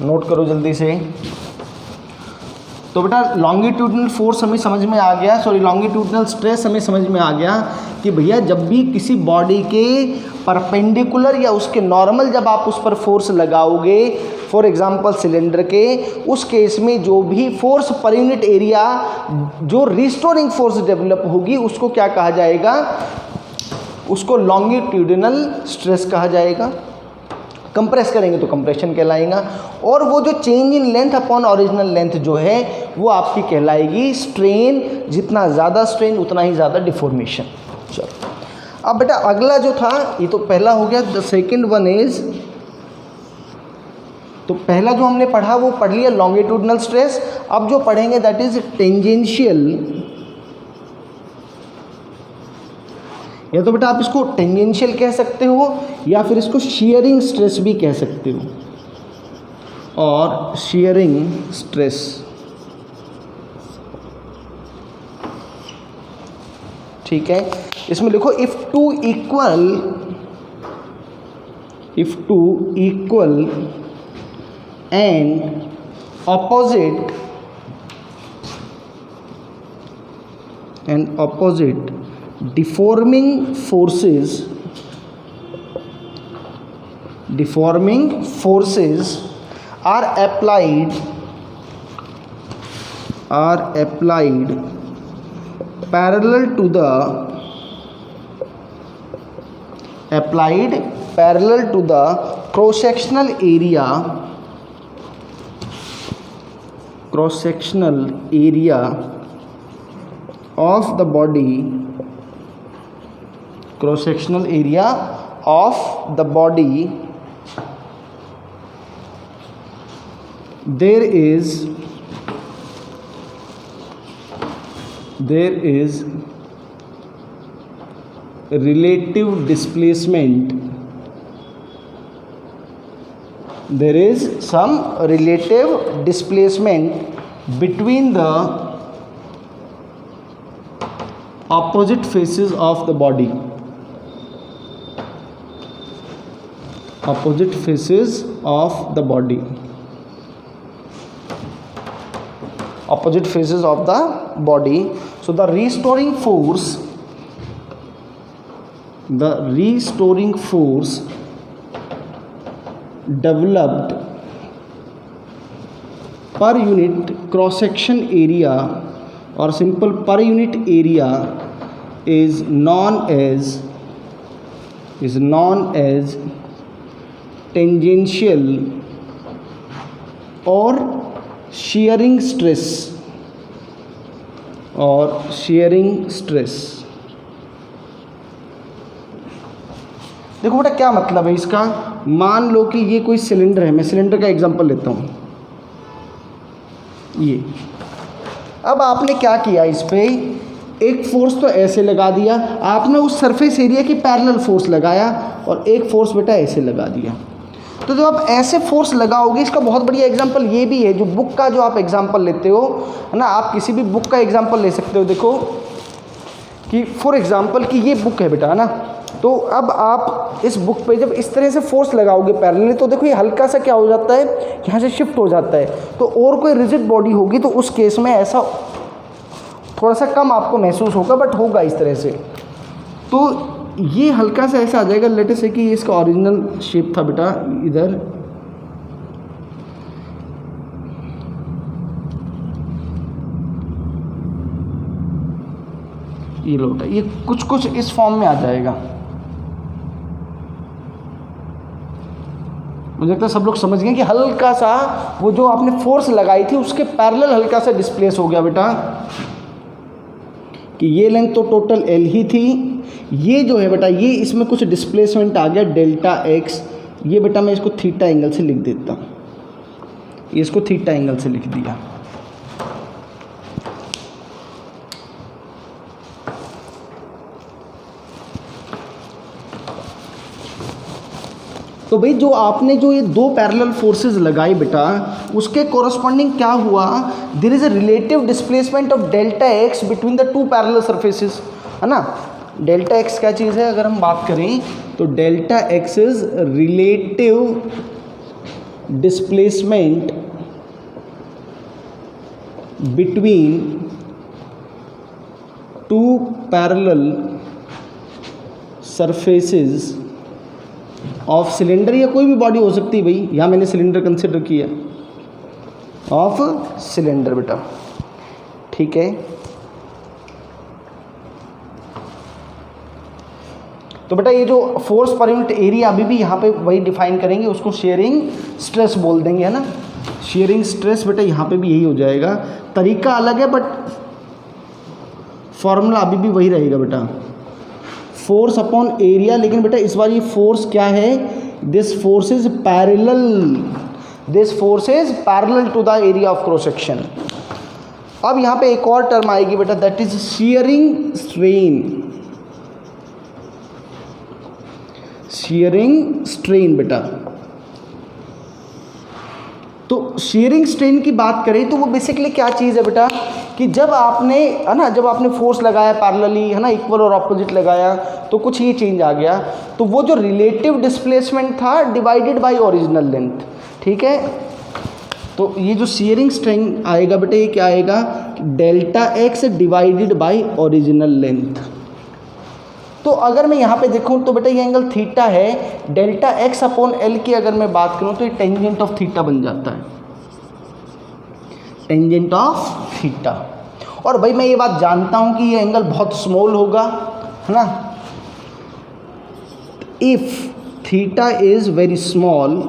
नोट करो जल्दी से। तो बेटा लॉन्गिट्यूडनल फोर्स हमें समझ में आ गया, सॉरी लॉन्गिट्यूडनल स्ट्रेस हमें समझ में आ गया कि भैया जब भी किसी बॉडी के परपेंडिकुलर या उसके नॉर्मल जब आप उस पर फोर्स लगाओगे, फॉर एग्जांपल सिलेंडर के, उस केस में जो भी फोर्स पर यूनिट एरिया जो रिस्टोरिंग फोर्स डेवलप होगी उसको क्या कहा जाएगा, उसको लॉन्गिट्यूडनल स्ट्रेस कहा जाएगा। कंप्रेस करेंगे तो कंप्रेशन कहलाएगा, और वो जो change in length upon original length जो है वो आपकी कहलाएगी स्ट्रेन। जितना ज़्यादा स्ट्रेन उतना ही ज़्यादा डिफॉर्मेशन। चलो अब बेटा अगला जो था, ये तो पहला हो गया। द सेकेंड वन इज, तो पहला जो हमने पढ़ा वो पढ़ लिया लॉन्गिट्यूडनल स्ट्रेस। अब जो पढ़ेंगे दैट इज टेंजेंशियल, या तो बेटा आप इसको टेंजेंशियल कह सकते हो या फिर इसको शियरिंग स्ट्रेस भी कह सकते हो, और शियरिंग स्ट्रेस। ठीक है, इसमें लिखो if two equal and opposite deforming forces are applied parallel to the cross-sectional area of the body, there is relative displacement, there is some relative displacement between the opposite faces of the body, opposite faces of the body, opposite faces of the body. So the restoring force developed per unit cross section area or simple per unit area is known as tangential or shearing stress, देखो बेटा क्या मतलब है इसका। मान लो कि ये कोई सिलेंडर है, मैं सिलेंडर का एग्जांपल लेता हूँ। ये अब आपने क्या किया, इस पे एक फोर्स तो ऐसे लगा दिया, आपने उस सरफेस एरिया की पैरेलल फोर्स लगाया, और एक फोर्स बेटा ऐसे लगा दिया। तो जब आप ऐसे फोर्स लगाओगे, इसका बहुत बढ़िया एग्जांपल ये भी है, जो बुक का जो आप एग्जांपल लेते हो है ना, आप किसी भी बुक का एग्जांपल ले सकते हो। देखो कि फॉर एग्जांपल कि ये बुक है बेटा, है ना, तो अब आप इस बुक पे जब इस तरह से फोर्स लगाओगे पैरेलली, तो देखो ये हल्का सा क्या हो जाता है, यहाँ से शिफ्ट हो जाता है। तो और कोई रिजिड बॉडी होगी तो उस केस में ऐसा थोड़ा सा कम आपको महसूस होगा, बट होगा इस तरह से। तो ये हल्का सा ऐसा आ जाएगा। लेट अस से कि इसका ओरिजिनल शेप था बेटा इधर, ये लो बेटा, ये कुछ इस फॉर्म में आ जाएगा। मुझे लगता है सब लोग समझ गए कि हल्का सा वो जो आपने फोर्स लगाई थी उसके पैरेलल हल्का सा डिस्प्लेस हो गया बेटा, कि ये लेंथ तो टोटल एल ही थी, ये जो है बेटा, ये इसमें कुछ डिस्प्लेसमेंट आ गया डेल्टा एक्स, ये बेटा मैं इसको थीटा एंगल से लिख देता हूँ, ये इसको थीटा एंगल से लिख दिया। तो भाई जो आपने जो ये दो पैरेलल फोर्सेस लगाई बेटा, उसके कोरस्पॉन्डिंग क्या हुआ, there is a relative displacement of delta X between the two parallel surfaces, है ना। डेल्टा एक्स क्या चीज़ है, अगर हम बात करें तो delta x is relative displacement between two parallel surfaces of cylinder, या कोई भी बॉडी हो सकती है भाई, यहाँ मैंने सिलेंडर कंसिडर किया, ऑफ सिलेंडर बेटा, ठीक है। तो बेटा ये जो फोर्स पर यूनिट एरिया अभी भी यहाँ पे वही डिफाइन करेंगे, उसको शेयरिंग स्ट्रेस बोल देंगे, है ना। शेयरिंग स्ट्रेस बेटा यहाँ पे भी यही हो जाएगा, तरीका अलग है बट फॉर्मूला अभी भी वही रहेगा बेटा, फोर्स अपॉन एरिया। लेकिन बेटा इस बार ये फोर्स क्या है, this force is parallel, this force is parallel to the area of cross section. अब यहाँ पे एक और टर्म आएगी बेटा, that is shearing strain, shearing strain बेटा। तो शियरिंग स्ट्रेन की बात करें तो वो बेसिकली क्या चीज़ है बेटा, कि जब आपने, है ना, जब आपने फोर्स लगाया पैरेलली, है ना, इक्वल और ऑपोजिट लगाया, तो कुछ ये चेंज आ गया, तो वो जो रिलेटिव डिस्प्लेसमेंट था डिवाइडेड बाय ओरिजिनल लेंथ, ठीक है। तो ये जो शियरिंग स्ट्रेन आएगा बेटा, ये क्या आएगा, delta x divided by original length. तो अगर मैं यहाँ पे देखूँ तो बेटा ये एंगल थीटा है, डेल्टा एक्स अपॉन एल की अगर मैं बात करूँ तो ये टेंजेंट ऑफ थीटा बन जाता है, टेंजेंट ऑफ थीटा। और भाई मैं ये बात जानता हूँ कि ये एंगल बहुत स्मॉल होगा, है ना। If theta is very small,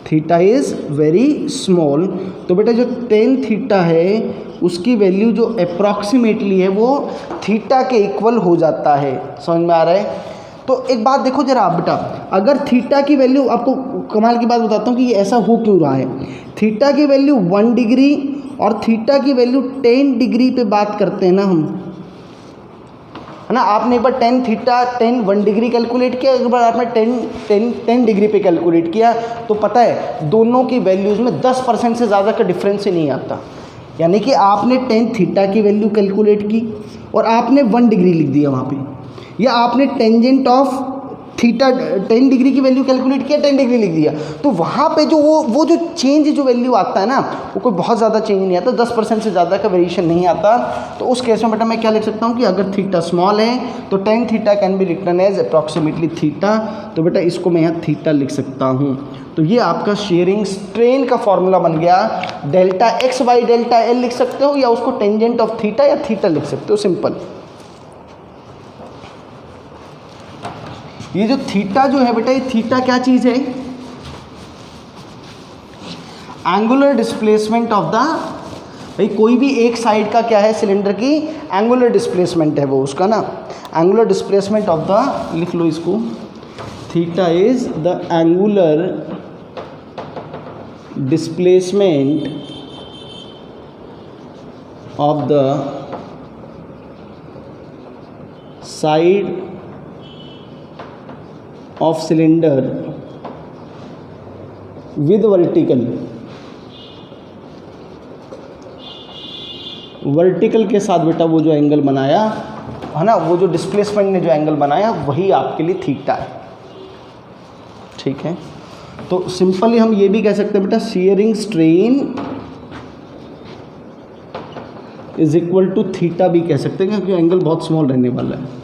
theta is very small, तो बेटा जो टेन थीटा है उसकी वैल्यू जो अप्रॉक्सीमेटली है वो थीटा के इक्वल हो जाता है, समझ में आ रहा है। तो एक बात देखो जरा आप बेटा, अगर थीटा की वैल्यू, आपको कमाल की बात बताता हूँ कि ये ऐसा हो क्यों रहा है, थीटा की वैल्यू 1 डिग्री और थीटा की वैल्यू 10 डिग्री पे बात करते हैं ना हम, है ना। आपने एक बार 10 थीटा 10 1 डिग्री कैलकुलेट किया, एक बार आपने 10 डिग्री पे कैलकुलेट किया, तो पता है दोनों की वैल्यूज़ में 10% से ज़्यादा का डिफरेंस ही नहीं आता। यानी कि आपने 10 थीटा की वैल्यू कैलकुलेट की और आपने 1 डिग्री लिख दिया वहाँ पे, या आपने टेंजेंट ऑफ थीटा 10 डिग्री की वैल्यू कैलकुलेट किया, 10 डिग्री लिख दिया, तो वहाँ पे जो वो जो चेंज जो वैल्यू आता है ना, वो कोई बहुत ज़्यादा चेंज नहीं आता, 10% से ज़्यादा का वेरिएशन नहीं आता। तो उस केस में बेटा मैं क्या लिख सकता हूँ कि अगर थीटा स्मॉल है तो 10 theta can be written as approximately theta, तो बेटा इसको मैं यहाँ थीटा लिख सकता हूँ। तो ये आपका शेयरिंग स्ट्रेन का फॉर्मूला बन गया, delta x by delta L लिख सकते हो, या उसको टेंजेंट ऑफ थीटा या थीटा लिख सकते हो, सिंपल। ये जो थीटा जो है बेटा, ये थीटा क्या चीज़ है, एंगुलर डिस्प्लेसमेंट ऑफ द, भाई कोई भी एक साइड का क्या है सिलेंडर की एंगुलर डिस्प्लेसमेंट है वो उसका ना, एंगुलर डिस्प्लेसमेंट ऑफ द, लिख लो इसको, theta is the angular displacement of the side of cylinder with vertical के साथ बेटा वो जो एंगल बनाया है ना, वो जो डिस्प्लेसमेंट ने जो एंगल बनाया वही आपके लिए थीटा है, ठीक है। तो सिंपली हम ये भी कह सकते हैं बेटा, shearing strain is equal to theta भी कह सकते हैं, क्योंकि एंगल बहुत स्मॉल रहने वाला है।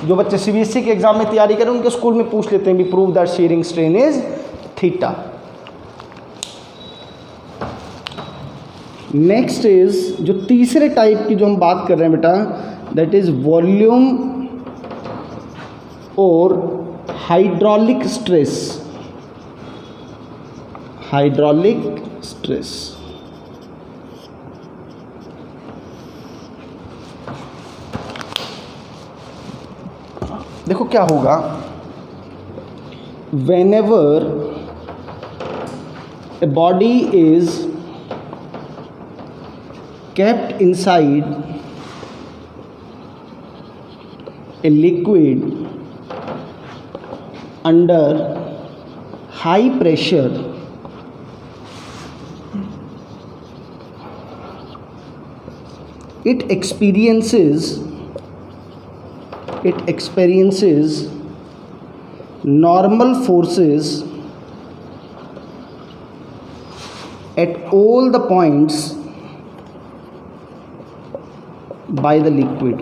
जो बच्चे सीबीएसई के एग्जाम में तैयारी करें उनके स्कूल में पूछ लेते हैं भी, prove that sharing strain is theta. Next is जो तीसरे टाइप की जो हम बात कर रहे हैं बेटा, दैट इज वॉल्यूम और हाइड्रोलिक स्ट्रेस, हाइड्रोलिक स्ट्रेस। देखो क्या होगा, whenever a body is kept inside a liquid under high pressure, it experiences normal forces at all the points by the liquid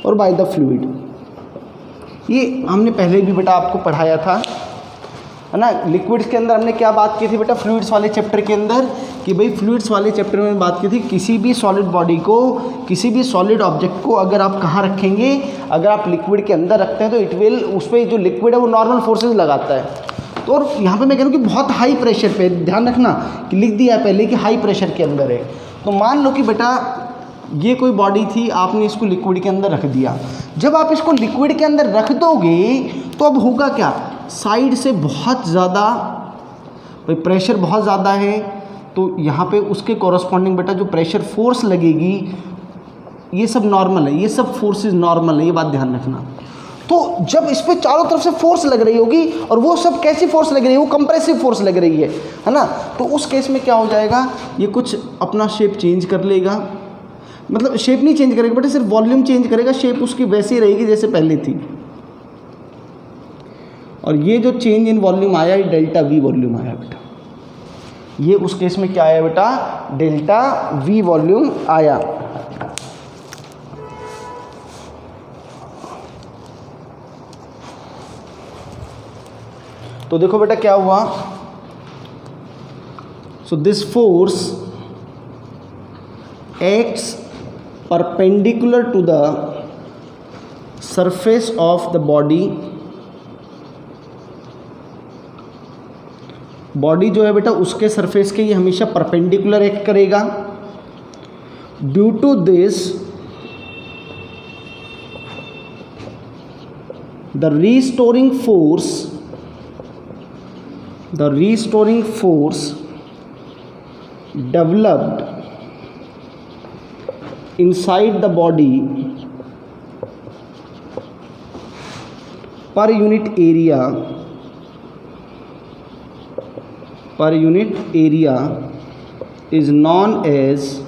or by the fluid। ये हमने पहले भी बेटा आपको पढ़ाया था, है ना। लिक्विड्स के अंदर हमने क्या बात की थी बेटा, फ्लूइड्स वाले चैप्टर के अंदर, कि भाई फ्लूइड्स वाले चैप्टर में बात की थी किसी भी सॉलिड बॉडी को, किसी भी सॉलिड ऑब्जेक्ट को अगर आप कहाँ रखेंगे, अगर आप लिक्विड के अंदर रखते हैं तो इट विल, उस पर जो लिक्विड है वो नॉर्मल फोर्सेस लगाता है। तो और यहाँ पे मैं कह रहा हूँ कि बहुत हाई प्रेशर पे, ध्यान रखना कि लिख दिया है पहले कि हाई प्रेशर के अंदर है। तो मान लो कि बेटा ये कोई बॉडी थी, आपने इसको लिक्विड के अंदर रख दिया। जब आप इसको लिक्विड के अंदर रख दोगे तो अब होगा क्या, साइड से बहुत ज़्यादा भाई प्रेशर बहुत ज़्यादा है, तो यहाँ पे उसके कॉरस्पॉन्डिंग बेटा जो प्रेशर फोर्स लगेगी ये सब नॉर्मल है, ये सब फोर्सेस नॉर्मल है, ये बात ध्यान रखना। तो जब इस पर चारों तरफ से फोर्स लग रही होगी, और वो सब कैसी फोर्स लग रही है, वो कंप्रेसिव फोर्स लग रही है ना, तो उस केस में क्या हो जाएगा, ये कुछ अपना शेप चेंज कर लेगा, मतलब शेप नहीं चेंज करेगा बेटा, सिर्फ वॉल्यूम चेंज करेगा, शेप उसकी वैसी रहेगी जैसे पहले थी। और ये जो चेंज इन वॉल्यूम आया, ये डेल्टा वी वॉल्यूम आया बेटा, ये उस केस में क्या आया बेटा, डेल्टा वी वॉल्यूम आया। तो देखो बेटा क्या हुआ, so this force acts perpendicular to the surface of the body। Body जो है बेटा उसके सरफेस के ये हमेशा परपेंडिकुलर एक्ट करेगा। Due to this the restoring force developed inside the body per unit area is known as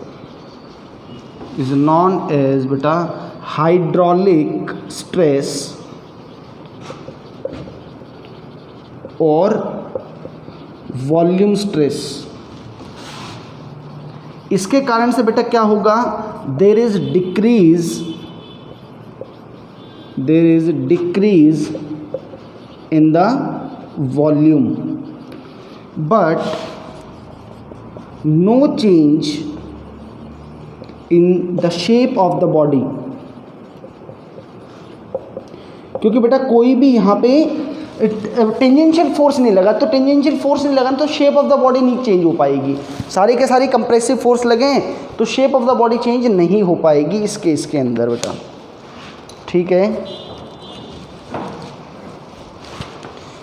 beta hydraulic stress और volume stress. इसके कारण से बेटा क्या होगा, there is decrease in the volume but no change in the shape of the body. क्योंकि बेटा कोई भी यहाँ पे टेंजेंशियल फोर्स नहीं लगा, तो टेंजेंशियल फोर्स नहीं लगा तो शेप ऑफ द बॉडी नहीं चेंज हो पाएगी। सारे के सारे कंप्रेसिव फोर्स लगे तो shape of the body change नहीं हो पाएगी इस केस के अंदर बेटा, ठीक है।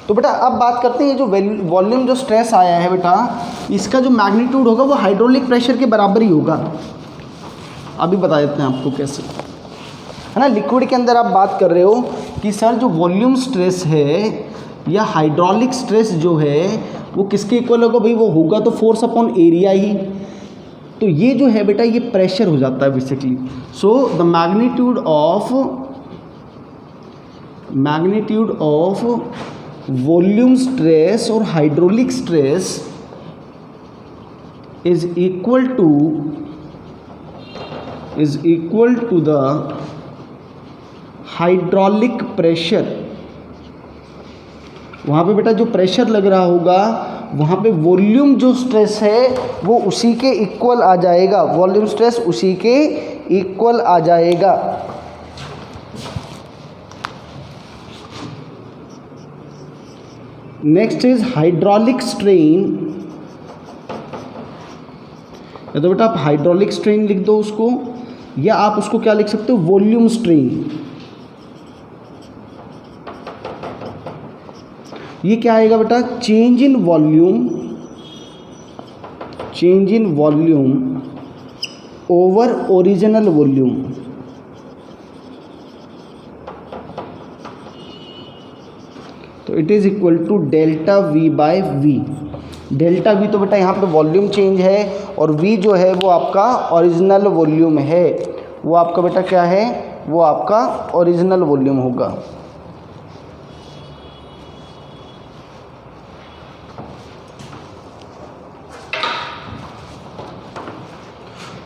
तो बेटा अब बात करते हैं, जो वॉल्यूम जो स्ट्रेस आया है बेटा, इसका जो मैग्नीट्यूड होगा वो हाइड्रोलिक प्रेशर के बराबर ही होगा। अभी बता देते हैं आपको कैसे, है ना। लिक्विड के अंदर आप बात कर रहे हो कि सर जो वॉल्यूम स्ट्रेस है या हाइड्रोलिक स्ट्रेस जो है वो किसके इक्वल होगा, भाई वो होगा तो फोर्स अपॉन एरिया ही। तो ये जो है बेटा ये प्रेशर हो जाता है basically. So the magnitude of volume stress और hydraulic stress is equal to the hydraulic pressure. वहाँ पे बेटा जो प्रेशर लग रहा होगा वहाँ पे वॉल्यूम जो स्ट्रेस है वो उसी के इक्वल आ जाएगा, वॉल्यूम स्ट्रेस उसी के इक्वल आ जाएगा। Next is hydraulic strain. या तो बेटा आप हाइड्रोलिक स्ट्रेन लिख दो उसको, या आप उसको क्या लिख सकते हो, वॉल्यूम स्ट्रेन। ये क्या आएगा बेटा, change in volume over original volume. तो it is equal to delta V by V. Delta V तो बेटा यहाँ पे वॉल्यूम चेंज है, और वी जो है वो आपका ओरिजिनल वॉल्यूम है, वो आपका बेटा क्या है, वो आपका ओरिजिनल वॉल्यूम होगा।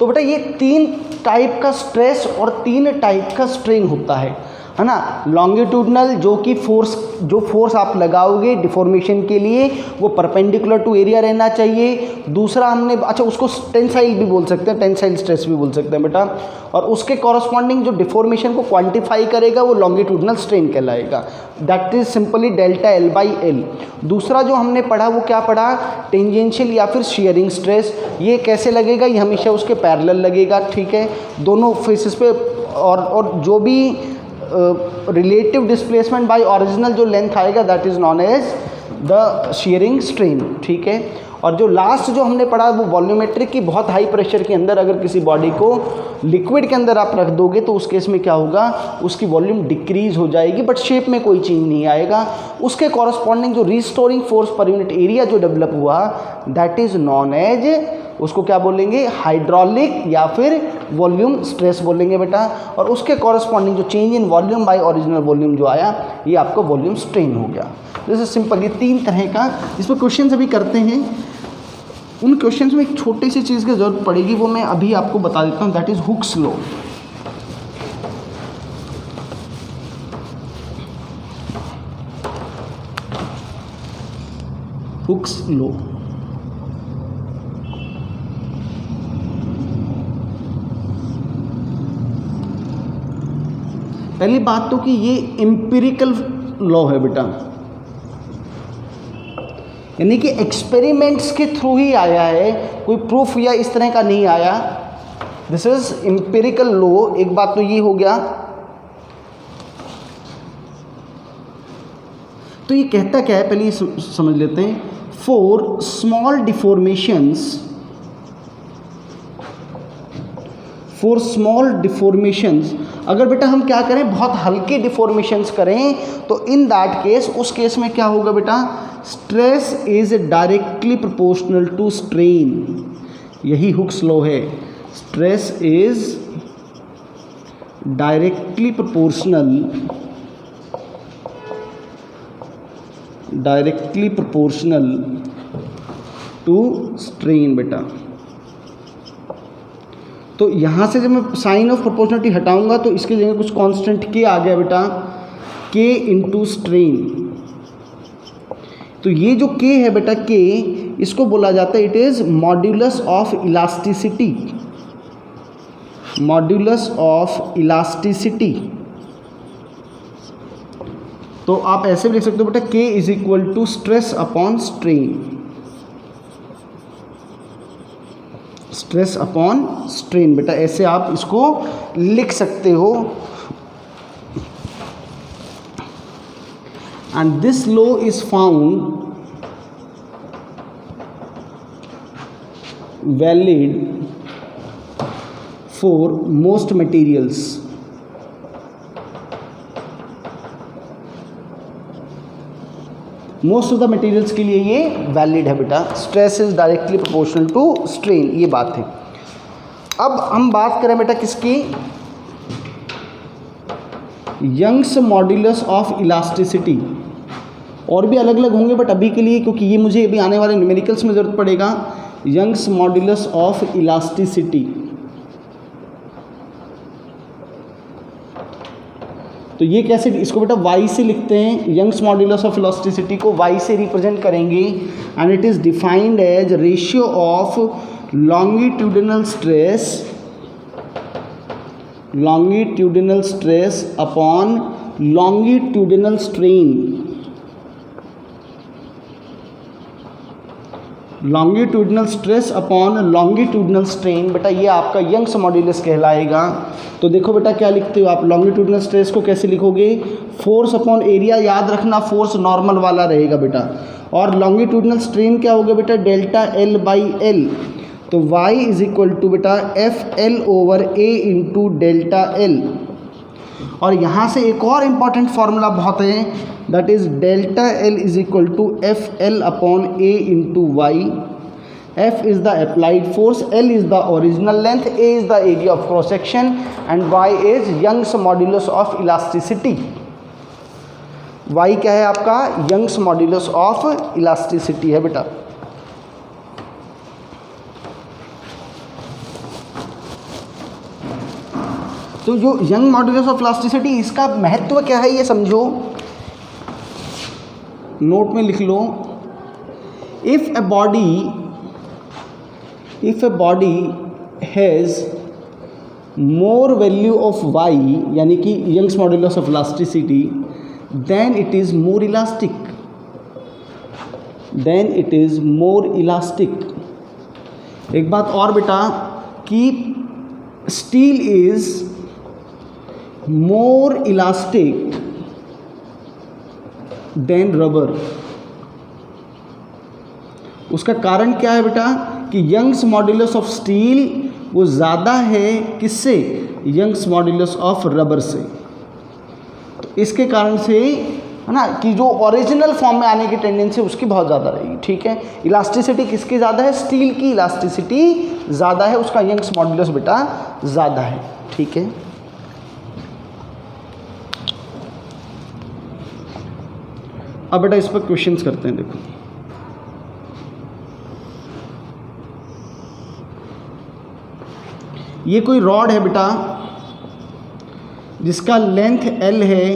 तो बेटा ये 3 टाइप का स्ट्रेस और 3 टाइप का स्ट्रेन होता है ना। लॉन्गिट्यूडनल जो कि फोर्स आप लगाओगे डिफॉर्मेशन के लिए वो परपेंडिकुलर टू एरिया रहना चाहिए। दूसरा हमने अच्छा उसको टेंसाइल भी बोल सकते हैं, टेंसाइल स्ट्रेस भी बोल सकते हैं बेटा, और उसके कॉरस्पॉन्डिंग जो डिफॉर्मेशन को क्वांटिफाई करेगा वो लॉन्गिट्यूडनल स्ट्रेन कहलाएगा। That is simply delta L by L. दूसरा जो हमने पढ़ा वो क्या पढ़ा, टेंजेंशियल या फिर शेयरिंग स्ट्रेस। ये कैसे लगेगा, ये हमेशा उसके पैरेलल लगेगा, ठीक है, दोनों फेसेस पे, और जो भी रिलेटिव डिस्प्लेसमेंट बाय ओरिजिनल जो लेंथ आएगा that is non as the shearing strain, ठीक है। और जो लास्ट जो हमने पढ़ा वो वॉल्यूमेट्रिक की, बहुत हाई प्रेशर के अंदर अगर किसी बॉडी को लिक्विड के अंदर आप रख दोगे तो उस केस में क्या होगा, उसकी वॉल्यूम डिक्रीज हो जाएगी बट शेप में कोई चेंज नहीं आएगा। उसके कॉरस्पॉन्डिंग जो रिस्टोरिंग फोर्स पर यूनिट एरिया जो डेवलप हुआ दैट इज नॉन एज, उसको क्या बोलेंगे, हाइड्रोलिक या फिर वॉल्यूम स्ट्रेस बोलेंगे बेटा। और उसके कॉरस्पॉन्डिंग जो change in volume by original volume जो आया ये आपका वॉल्यूम स्ट्रेन हो गया। जैसे सिंपल ये 3 तरह का, इसमें क्वेश्चन अभी करते हैं। उन क्वेश्चंस में एक छोटी सी चीज़ की जरूरत पड़ेगी, वो मैं अभी आपको बता देता हूँ, that is Hooke's law. Hooke's law पहली बात तो कि ये एम्पिरिकल लॉ है बेटा, यानी कि एक्सपेरिमेंट्स के थ्रू ही आया है, कोई प्रूफ या इस तरह का नहीं आया। This is empirical law. एक बात तो ये हो गया। तो ये कहता क्या है, पहले ये समझ लेते हैं। फॉर स्मॉल डिफॉर्मेशंस, अगर बेटा हम क्या करें, बहुत हल्के डिफॉर्मेशंस करें तो इन दैट केस, उस केस में क्या होगा बेटा, stress is directly proportional to strain. यही हुक्स लॉ है, stress is directly proportional to strain बेटा। तो यहाँ से जब मैं साइन ऑफ प्रोपोर्शनलिटी हटाऊंगा तो इसके जगह कुछ कांस्टेंट के आ गया बेटा, के इंटू स्ट्रेन। तो ये जो के है बेटा, के, इसको बोला जाता है it is modulus of elasticity. तो आप ऐसे भी लिख सकते हो बेटा, K is equal to stress upon strain बेटा, ऐसे आप इसको लिख सकते हो। And this law is found valid for most materials. Most of the materials के लिए ये वैलिड है बेटा। Stress is directly proportional to strain, ये बात है। अब हम बात करें बेटा किसकी, यंग्स मॉड्यूलस ऑफ इलास्टिसिटी। और भी अलग अलग होंगे बट अभी के लिए, क्योंकि ये मुझे अभी आने वाले न्यूमेरिकल्स में ज़रूरत पड़ेगा, यंग्स मॉड्यूलस ऑफ इलास्टिसिटी। तो ये कैसे, इसको बेटा y से लिखते हैं, यंग्स मॉड्यूलस ऑफ इलास्टिसिटी को y से रिप्रेजेंट करेंगे। And it is defined as ratio of longitudinal stress upon longitudinal strain. Longitudinal stress upon longitudinal strain, बेटा ये आपका यंग्स मॉड्यूलस कहलाएगा। तो देखो बेटा क्या लिखते हो आप, लॉन्गिट्यूडनल स्ट्रेस को कैसे लिखोगे, फोर्स अपॉन एरिया, याद रखना फोर्स नॉर्मल वाला रहेगा बेटा, और लॉन्गिट्यूडनल स्ट्रेन क्या होगा बेटा, डेल्टा एल बाई एल। तो y इज इक्वल टू बेटा F L over A into delta L. और यहाँ से एक और इम्पॉर्टेंट फार्मूला बहुत है, that is delta L is equal to F L upon A into Y. F is the applied force, L is the original length, A is the area of cross section and Y is Young's modulus of elasticity. Y क्या है आपका, Young's modulus of elasticity है बेटा। तो जो young modulus of elasticity, इसका महत्व क्या है ये समझो, नोट में लिख लो। If a body has more value of Y, यानी कि Young's modulus of elasticity, then it is more elastic. एक बात और बेटा कि steel is more elastic than rubber. उसका कारण क्या है बेटा कि यंग्स मॉड्यूलस ऑफ स्टील वो ज़्यादा है किससे, यंग्स मॉड्यूलस ऑफ रबर से। तो इसके कारण से है ना कि जो ओरिजिनल फॉर्म में आने की टेंडेंसी उसकी बहुत ज़्यादा रहेगी। ठीक है, इलास्टिसिटी किसकी ज़्यादा है, स्टील की इलास्टिसिटी ज़्यादा है, उसका यंग्स मॉड्यूलस बेटा ज़्यादा है। ठीक है, अब बेटा इस पर क्वेश्चंस करते हैं। देखो ये कोई रॉड है बेटा जिसका लेंथ L है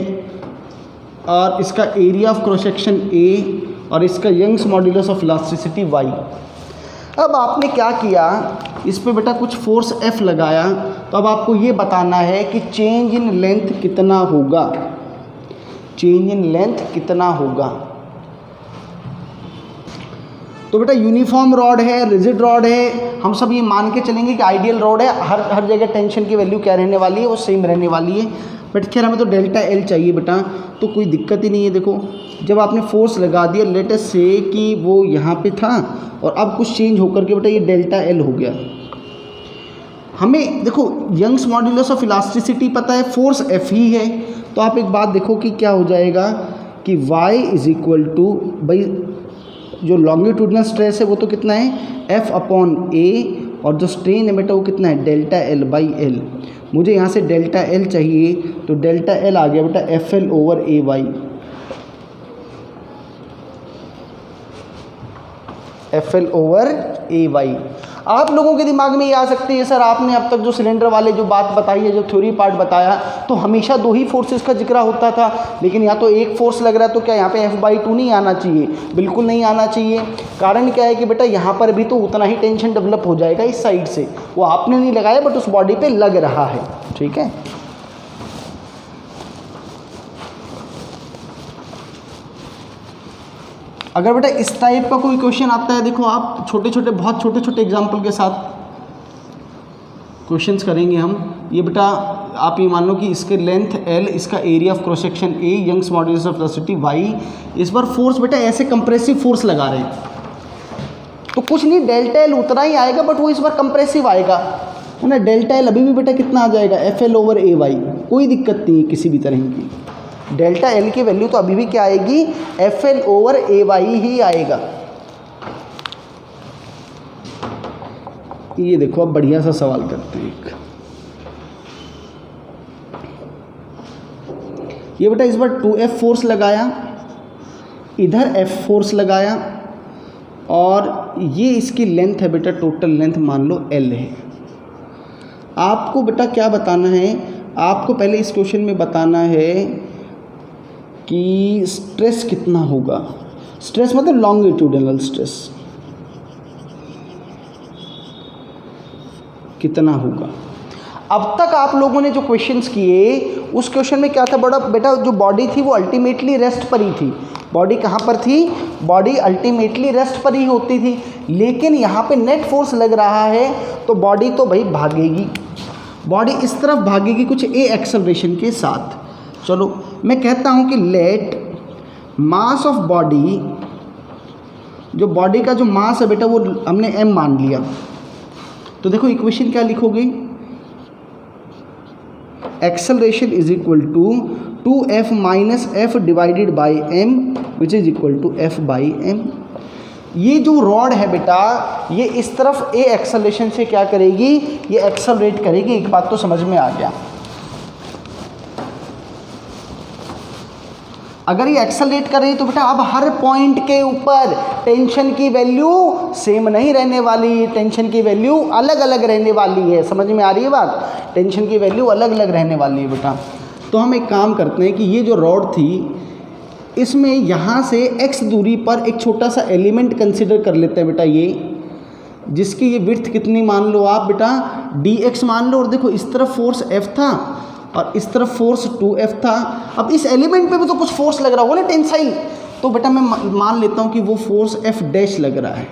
और इसका area of cross section A और इसका Young's modulus of elasticity Y। अब आपने क्या किया, इस पे बेटा कुछ फोर्स F लगाया, तो अब आपको ये बताना है कि चेंज इन लेंथ कितना होगा, चेंज इन लेंथ कितना होगा। तो बेटा यूनिफॉर्म रॉड है, रिजिड रॉड है, हम सब ये मान के चलेंगे कि आइडियल रॉड है, हर जगह टेंशन की वैल्यू क्या रहने वाली है, वो सेम रहने वाली है। बट खैर हमें तो डेल्टा एल चाहिए बेटा, तो कोई दिक्कत ही नहीं है। देखो जब आपने फोर्स लगा दिया, लेट अस से कि वो यहाँ पे था और अब कुछ चेंज होकर के बेटा ये डेल्टा एल हो गया। हमें देखो यंग्स मॉड्यूलस ऑफ इलास्टिसिटी पता है, फोर्स एफ ही है, तो आप एक बात देखो कि क्या हो जाएगा कि y इज इक्वल टू, भाई जो लॉन्गिट्यूडनल स्ट्रेस है वो तो कितना है F अपॉन ए, और जो स्ट्रेन है बेटा वो कितना है डेल्टा एल बाई एल। मुझे यहाँ से डेल्टा एल चाहिए, तो डेल्टा एल आ गया बेटा एफ एल ओवर ए वाई, एफ एल ओवर ए वाई। आप लोगों के दिमाग में ये आ सकती है, सर आपने अब तक जो सिलेंडर वाले जो बात बताई है, जो थ्योरी पार्ट बताया, तो हमेशा दो ही फोर्सेस का जिक्र होता था, लेकिन यहाँ तो एक फोर्स लग रहा है, तो क्या यहाँ पे F/2 नहीं आना चाहिए? बिल्कुल नहीं आना चाहिए। कारण क्या है कि बेटा यहाँ पर भी तो उतना ही टेंशन डेवलप हो जाएगा इस साइड से, वो आपने नहीं लगाया बट उस बॉडी पर लग रहा है। ठीक है, अगर बेटा इस टाइप का कोई क्वेश्चन आता है, देखो आप छोटे छोटे बहुत छोटे छोटे एग्जाम्पल के साथ क्वेश्चंस करेंगे हम। ये बेटा आप ये मान लो कि इसके लेंथ L, इसका area of cross section A, Young's modulus of velocity Y। इस बार फोर्स बेटा ऐसे कंप्रेसिव फोर्स लगा रहे हैं, तो कुछ नहीं डेल्टा L उतना ही आएगा, बट वो इस बार कंप्रेसिव आएगा, है ना। डेल्टा L अभी भी बेटा कितना आ जाएगा, FL ओवर AY, कोई दिक्कत नहीं है किसी भी तरह की। डेल्टा एल की वैल्यू तो अभी भी क्या आएगी, F L over A why he आएगा। ये देखो अब बढ़िया सा सवाल करते हैं एक, ये बेटा इस बार 2F फोर्स लगाया, इधर F फोर्स लगाया, और ये इसकी लेंथ है बेटा, टोटल लेंथ मान लो L है। आपको बेटा क्या बताना है, आपको पहले इस क्वेश्चन में बताना है कि स्ट्रेस कितना होगा। स्ट्रेस मतलब लॉन्गिट्यूडनल स्ट्रेस कितना होगा। अब तक आप लोगों ने जो क्वेश्चंस किए उस क्वेश्चन में क्या था बड़ा बेटा, जो बॉडी थी वो अल्टीमेटली रेस्ट पर ही थी। बॉडी कहाँ पर थी? बॉडी अल्टीमेटली रेस्ट पर ही होती थी, लेकिन यहाँ पे नेट फोर्स लग रहा है तो बॉडी तो भाई भागेगी, बॉडी इस तरफ भागेगी कुछ ए एक्सेलरेशन के साथ। चलो मैं कहता हूँ कि लेट मास ऑफ बॉडी, जो बॉडी का जो मास है बेटा वो हमने m मान लिया, तो देखो इक्वेशन क्या लिखोगे, acceleration is equal to 2f minus F divided by m which is equal to f by m। ये जो रॉड है बेटा ये इस तरफ a एक्सेलरेशन से क्या करेगी, ये एक्सेलरेट करेगी। एक बात तो समझ में आ गया, अगर ये एक्सेलरेट कर रही है तो बेटा अब हर पॉइंट के ऊपर टेंशन की वैल्यू सेम नहीं रहने वाली, टेंशन की वैल्यू अलग अलग रहने वाली है। समझ में आ रही है बात? टेंशन की वैल्यू अलग अलग रहने वाली है बेटा। तो हम एक काम करते हैं कि ये जो रॉड थी इसमें यहाँ से x दूरी पर एक छोटा सा एलिमेंट कंसिडर कर लेते हैं बेटा, ये जिसकी ये विड्थ कितनी मान लो आप बेटा, dx मान लो। और देखो इस तरफ फोर्स F था और इस तरफ फोर्स 2F था। अब इस एलिमेंट पे भी तो कुछ फोर्स लग रहा होगा ना, टेंसाइल, तो बेटा मैं मान लेता हूँ कि वो फोर्स F डैश लग रहा है।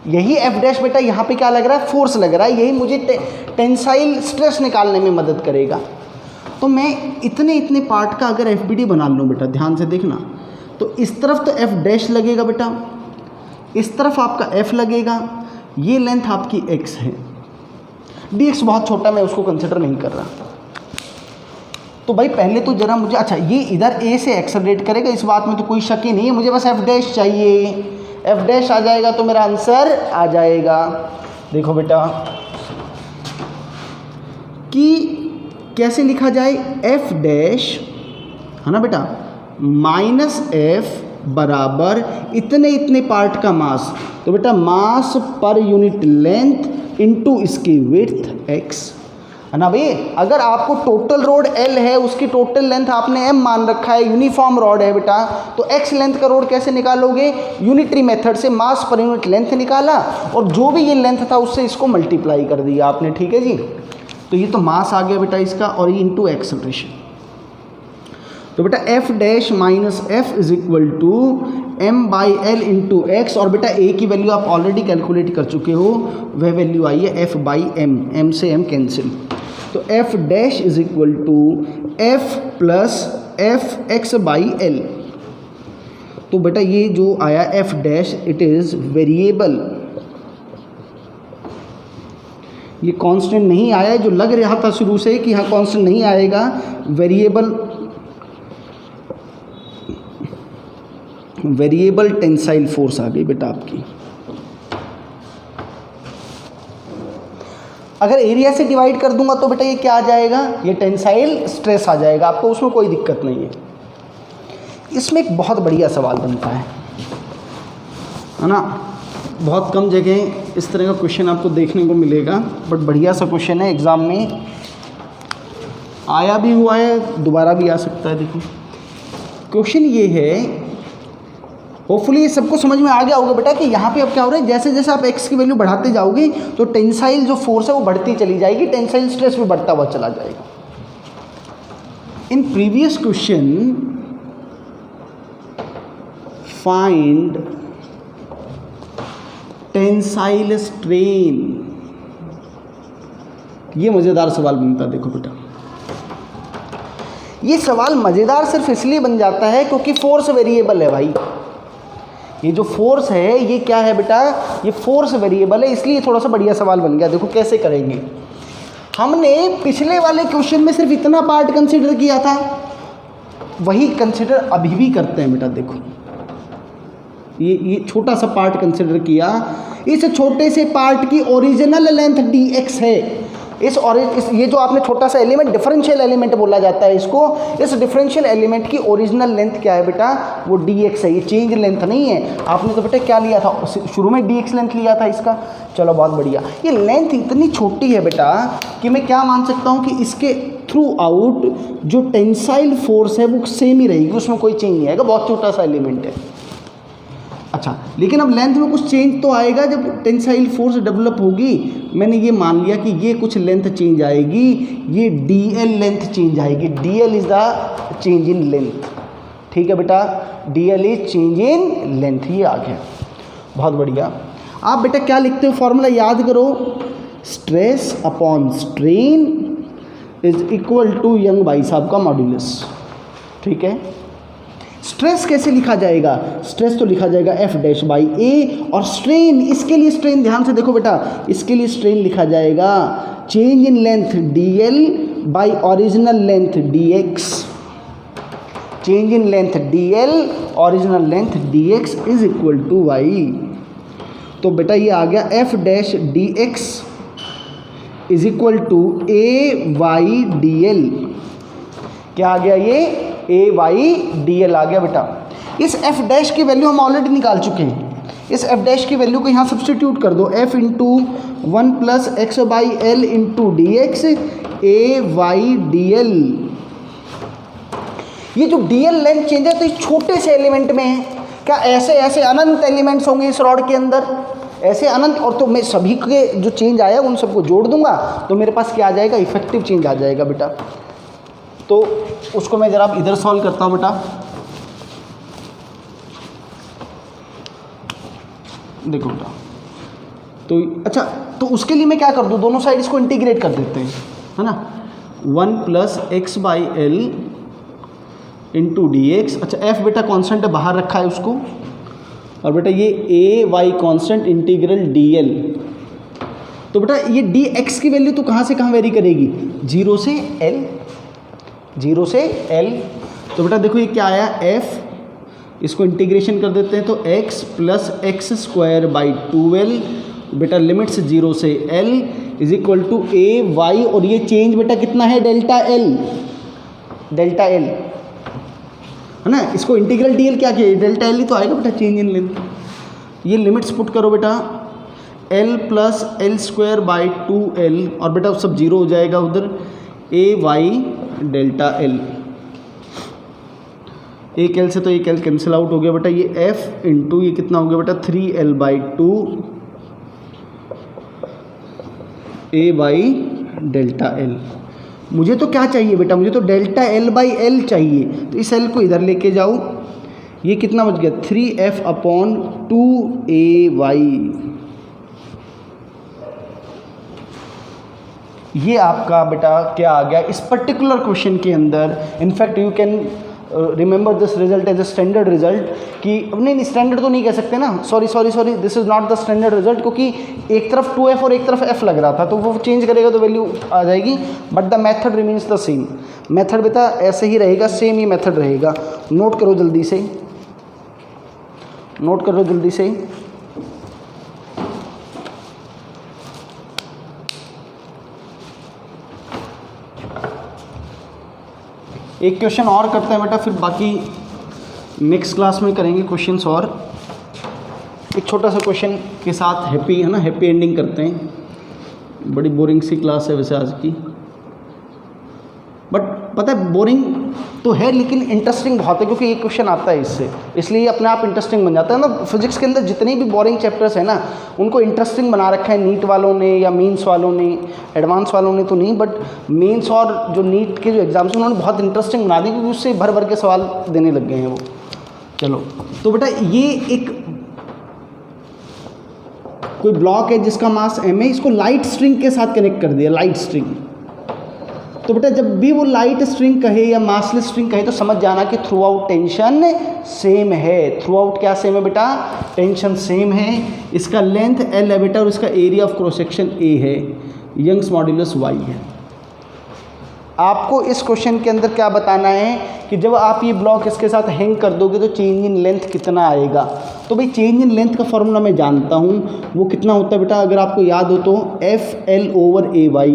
यही F डैश बेटा यहाँ पे क्या लग रहा है, फोर्स लग रहा है, यही मुझे टेंसाइल स्ट्रेस निकालने में मदद करेगा। तो मैं इतने इतने पार्ट का अगर FBD बना लूँ बेटा, ध्यान से देखना, तो इस तरफ तो F डैश लगेगा बेटा, इस तरफ आपका F लगेगा, ये लेंथ आपकी x है, dx बहुत छोटा, मैं उसको कंसिडर नहीं कर रहा। तो भाई पहले तो जरा मुझे, अच्छा ये इधर a से एक्सेलरेट करेगा, इस बात में तो कोई शक ही नहीं है, मुझे बस f डैश चाहिए। f डैश आ जाएगा तो मेरा आंसर आ जाएगा। देखो बेटा कि कैसे लिखा जाए, f डैश है ना बेटा, माइनस f बराबर इतने इतने पार्ट का मास, तो बेटा मास पर यूनिट लेंथ इनटू इसकी विड्थ x है ना भाई। अगर आपको टोटल रोड L है, उसकी टोटल लेंथ आपने m मान रखा है, यूनिफॉर्म रोड है बेटा, तो x लेंथ का रोड कैसे निकालोगे, यूनिटरी मेथड से मास पर यूनिट लेंथ निकाला और जो भी ये लेंथ था उससे इसको मल्टीप्लाई कर दिया आपने, ठीक है जी। तो ये तो मास आ गया बेटा इसका, और ये इंटू एक्सेलरेशन। तो बेटा f dash minus F is equal to m by L into X, और बेटा a की वैल्यू आप ऑलरेडी कैलकुलेट कर चुके हो, वह वैल्यू आई है f बाई m, m से m कैंसिल, तो f dash is equal to f plus F X by L. तो बेटा ये जो आया f dash, it is variable, ये कांस्टेंट नहीं आया है, जो लग रहा था शुरू से कि हाँ कांस्टेंट नहीं आएगा, वेरिएबल टेंसाइल फोर्स आ गई बेटा आपकी। अगर एरिया से डिवाइड कर दूंगा तो बेटा ये क्या आ जाएगा, ये टेंसाइल स्ट्रेस आ जाएगा, आपको उसमें कोई दिक्कत नहीं है। इसमें एक बहुत बढ़िया सवाल बनता है ना, बहुत कम जगह इस तरह का क्वेश्चन आपको देखने को मिलेगा, बट बढ़िया सा क्वेश्चन है, एग्ज़ाम में आया भी हुआ है, दोबारा भी आ सकता है। देखो क्वेश्चन ये है, होपफुली ये सबको समझ में आ गया होगा बेटा कि यहाँ पे अब क्या हो रहा है, जैसे जैसे आप x की वैल्यू बढ़ाते जाओगे तो टेंसाइल जो फोर्स है वो बढ़ती चली जाएगी, टेंसाइल स्ट्रेस भी बढ़ता हुआ चला जाएगा। In previous question find tensile strain, ये मज़ेदार सवाल बनता है। देखो बेटा ये सवाल मज़ेदार सिर्फ इसलिए बन जाता है क्योंकि फोर्स वेरिएबल है भाई, ये जो फोर्स है ये क्या है बेटा, ये फोर्स वेरिएबल है, इसलिए थोड़ा सा बढ़िया सवाल बन गया। देखो कैसे करेंगे, हमने पिछले वाले क्वेश्चन में सिर्फ इतना पार्ट कंसीडर किया था, वही कंसीडर अभी भी करते हैं बेटा। देखो ये छोटा सा पार्ट कंसिडर किया, इस छोटे से पार्ट की ओरिजिनल लेंथ dx है। ये जो आपने छोटा सा एलिमेंट, डिफरेंशियल एलिमेंट बोला जाता है इसको, इस डिफरेंशियल एलिमेंट की ओरिजिनल लेंथ क्या है बेटा, वो dx है, ये चेंज लेंथ नहीं है। आपने तो बेटा क्या लिया था, शुरू में dx लेंथ लिया था इसका, चलो बहुत बढ़िया। ये लेंथ इतनी छोटी है बेटा कि मैं क्या मान सकता हूँ कि इसके थ्रू आउट जो टेंसाइल फोर्स है वो सेम ही रहेगी, उसमें कोई चेंज नहीं आएगा, बहुत छोटा सा एलिमेंट है। अच्छा, लेकिन अब लेंथ में कुछ चेंज तो आएगा जब टेंसाइल फोर्स डेवलप होगी। मैंने ये मान लिया कि ये कुछ लेंथ चेंज आएगी, ये DL लेंथ चेंज आएगी। DL is the change in length. ठीक है बेटा, DL is change in length. ये आ गया, बहुत बढ़िया। आप बेटा क्या लिखते हो, फॉर्मूला याद करो, stress upon strain is equal to young भाई साहब का मॉड्यूलस। ठीक है, स्ट्रेस कैसे लिखा जाएगा, स्ट्रेस तो लिखा जाएगा F डैश बाई A, और स्ट्रेन, इसके लिए स्ट्रेन ध्यान से देखो बेटा, इसके लिए स्ट्रेन लिखा जाएगा change in length DL by original length DX। Change in length DL original length DX is equal to Y। तो बेटा ये आ गया F dash DX is equal to AY DL। क्या आ गया, ये AY/DL आ गया बेटा। इस F डैश की वैल्यू हम ऑलरेडी निकाल चुके हैं। इस F डैश की वैल्यू को यहाँ सब्सटीट्यूट कर दो, F into 1 plus x/L into DX AY/DL। ये जो DL लेंथ चेंज है तो इस छोटे से एलिमेंट में है क्या, ऐसे ऐसे अनंत एलिमेंट्स होंगे इस रॉड के अंदर, ऐसे अनंत, और तो मैं सभी के जो चेंज आया उन सबको जोड़ दूंगा तो मेरे पास क्या आ जाएगा, इफेक्टिव चेंज आ जाएगा बेटा। तो उसको मैं जरा इधर सॉल्व करता हूँ बेटा। देखो बेटा, तो अच्छा, तो उसके लिए मैं क्या कर दूँ, दोनों साइड इसको इंटीग्रेट कर देते हैं, है ना। 1 प्लस x/L इंटू DX। अच्छा, F बेटा कॉन्स्टेंट है, बाहर रखा है उसको, और बेटा ये AY कॉन्स्टेंट इंटीग्रल DL। तो बेटा ये DX की वैल्यू तो कहाँ से कहाँ वेरी करेगी, 0 से L, 0 से L। तो बेटा देखो ये क्या आया, F, इसको इंटीग्रेशन कर देते हैं तो x plus X square by 2L, बेटा लिमिट्स 0 से L is equal to AY, और ये चेंज बेटा कितना है, डेल्टा L, डेल्टा L, है ना। इसको इंटीग्रल DL क्या किया, डेल्टा L ही तो आएगा बेटा, चेंज इन लेंथ। ये लिमिट्स पुट करो बेटा, L plus L square by 2L, और बेटा सब 0 हो जाएगा उधर, AY डेल्टा L। एक L से तो एक L कैंसिल आउट हो गया बेटा, ये F इंटू ये कितना हो गया बेटा, 3L by 2 AY delta L। मुझे तो क्या चाहिए बेटा, मुझे तो डेल्टा L बाई L चाहिए, तो इस L को इधर लेके जाओ, ये कितना बच गया, 3F अपॉन 2AY। ये आपका बेटा क्या आ गया इस पर्टिकुलर क्वेश्चन के अंदर। In fact you can remember this result as a standard result, कि नहीं स्टैंडर्ड तो नहीं कह सकते ना, sorry, this is not the standard result, क्योंकि एक तरफ 2F और एक तरफ F लग रहा था, तो वो चेंज करेगा तो वैल्यू आ जाएगी, but the method remains the same. Method बेटा ऐसे ही रहेगा, सेम ही मेथड रहेगा। नोट करो जल्दी से, नोट करो जल्दी से। एक क्वेश्चन और करते हैं बेटा, फिर बाकी नेक्स्ट क्लास में करेंगे क्वेश्चंस। और एक छोटा सा क्वेश्चन के साथ हैप्पी, है ना, हैप्पी एंडिंग करते हैं। बड़ी बोरिंग सी क्लास है वैसे आज की, बट पता है बोरिंग तो है लेकिन इंटरेस्टिंग बहुत है, क्योंकि ये क्वेश्चन आता है इससे, इसलिए ये अपने आप इंटरेस्टिंग बन जाता है ना। फिजिक्स के अंदर जितने भी बोरिंग चैप्टर्स हैं ना, उनको इंटरेस्टिंग बना रखा है नीट वालों ने या मेंस वालों ने, एडवांस वालों ने तो नहीं, बट मेंस और जो नीट के जो एग्जाम्स हैं उन्होंने बहुत इंटरेस्टिंग बना दी, क्योंकि उससे भर भर के सवाल देने लग गए हैं वो। चलो, तो बेटा ये एक कोई ब्लॉक है जिसका मास m है, इसको लाइट स्ट्रिंग के साथ कनेक्ट कर दिया, लाइट स्ट्रिंग। तो बेटा जब भी वो लाइट स्ट्रिंग कहे या मासलेस स्ट्रिंग कहे तो समझ जाना कि थ्रू आउट टेंशन सेम है। थ्रू आउट क्या सेम है बेटा, टेंशन सेम है। इसका लेंथ L है बेटा और इसका area of cross section A है, यंग्स मॉड्यूलस Y है। आपको इस क्वेश्चन के अंदर क्या बताना है कि जब आप ये ब्लॉक इसके साथ हैंग कर दोगे तो चेंज इन लेंथ कितना आएगा। तो भाई चेंज इन लेंथ का फॉर्मूला मैं जानता हूँ, वो कितना होता है बेटा, अगर आपको याद हो तो FL ओवर AY।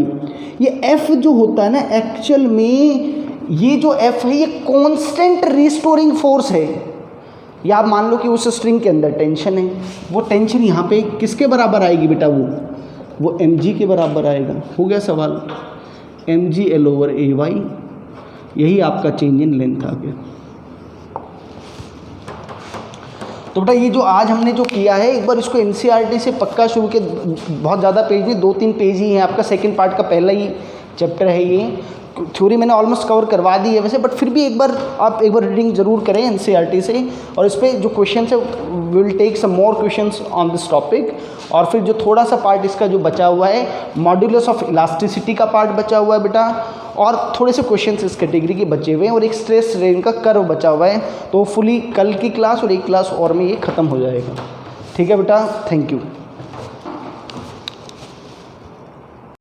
ये F जो होता है ना, एक्चुअल में ये जो F है ये कांस्टेंट रिस्टोरिंग फोर्स है। या आप मान लो कि उस स्ट्रिंग के अंदर टेंशन है, वो टेंशन यहाँ पे किसके बराबर आएगी बेटा, वो mg के बराबर आएगा। हो गया सवाल, mg/L ओवर AY, यही आपका चेंज इन लेंथ आ गया। तो बेटा ये जो आज हमने जो किया है, एक बार इसको एनसीईआरटी से पक्का शुरू के, बहुत ज़्यादा पेज नहीं, 2-3 पेज ही हैं, आपका सेकंड पार्ट का पहला ही चैप्टर है ये। थ्योरी मैंने ऑलमोस्ट कवर करवा दी है वैसे, बट फिर भी एक बार आप एक बार रीडिंग जरूर करें एनसीईआरटी से, और इस पर जो क्वेश्चन है will take some more questions on this topic. और फिर जो थोड़ा सा पार्ट इसका जो बचा हुआ है, मॉड्यूलस ऑफ इलास्टिसिटी का पार्ट बचा हुआ है बेटा, और थोड़े से क्वेश्चंस इस कैटेगरी के बचे हुए हैं, और एक स्ट्रेस स्ट्रेन का कर्व बचा हुआ है। तो फुली कल की क्लास और एक क्लास और में ये ख़त्म हो जाएगा। ठीक है बेटा, थैंक यू।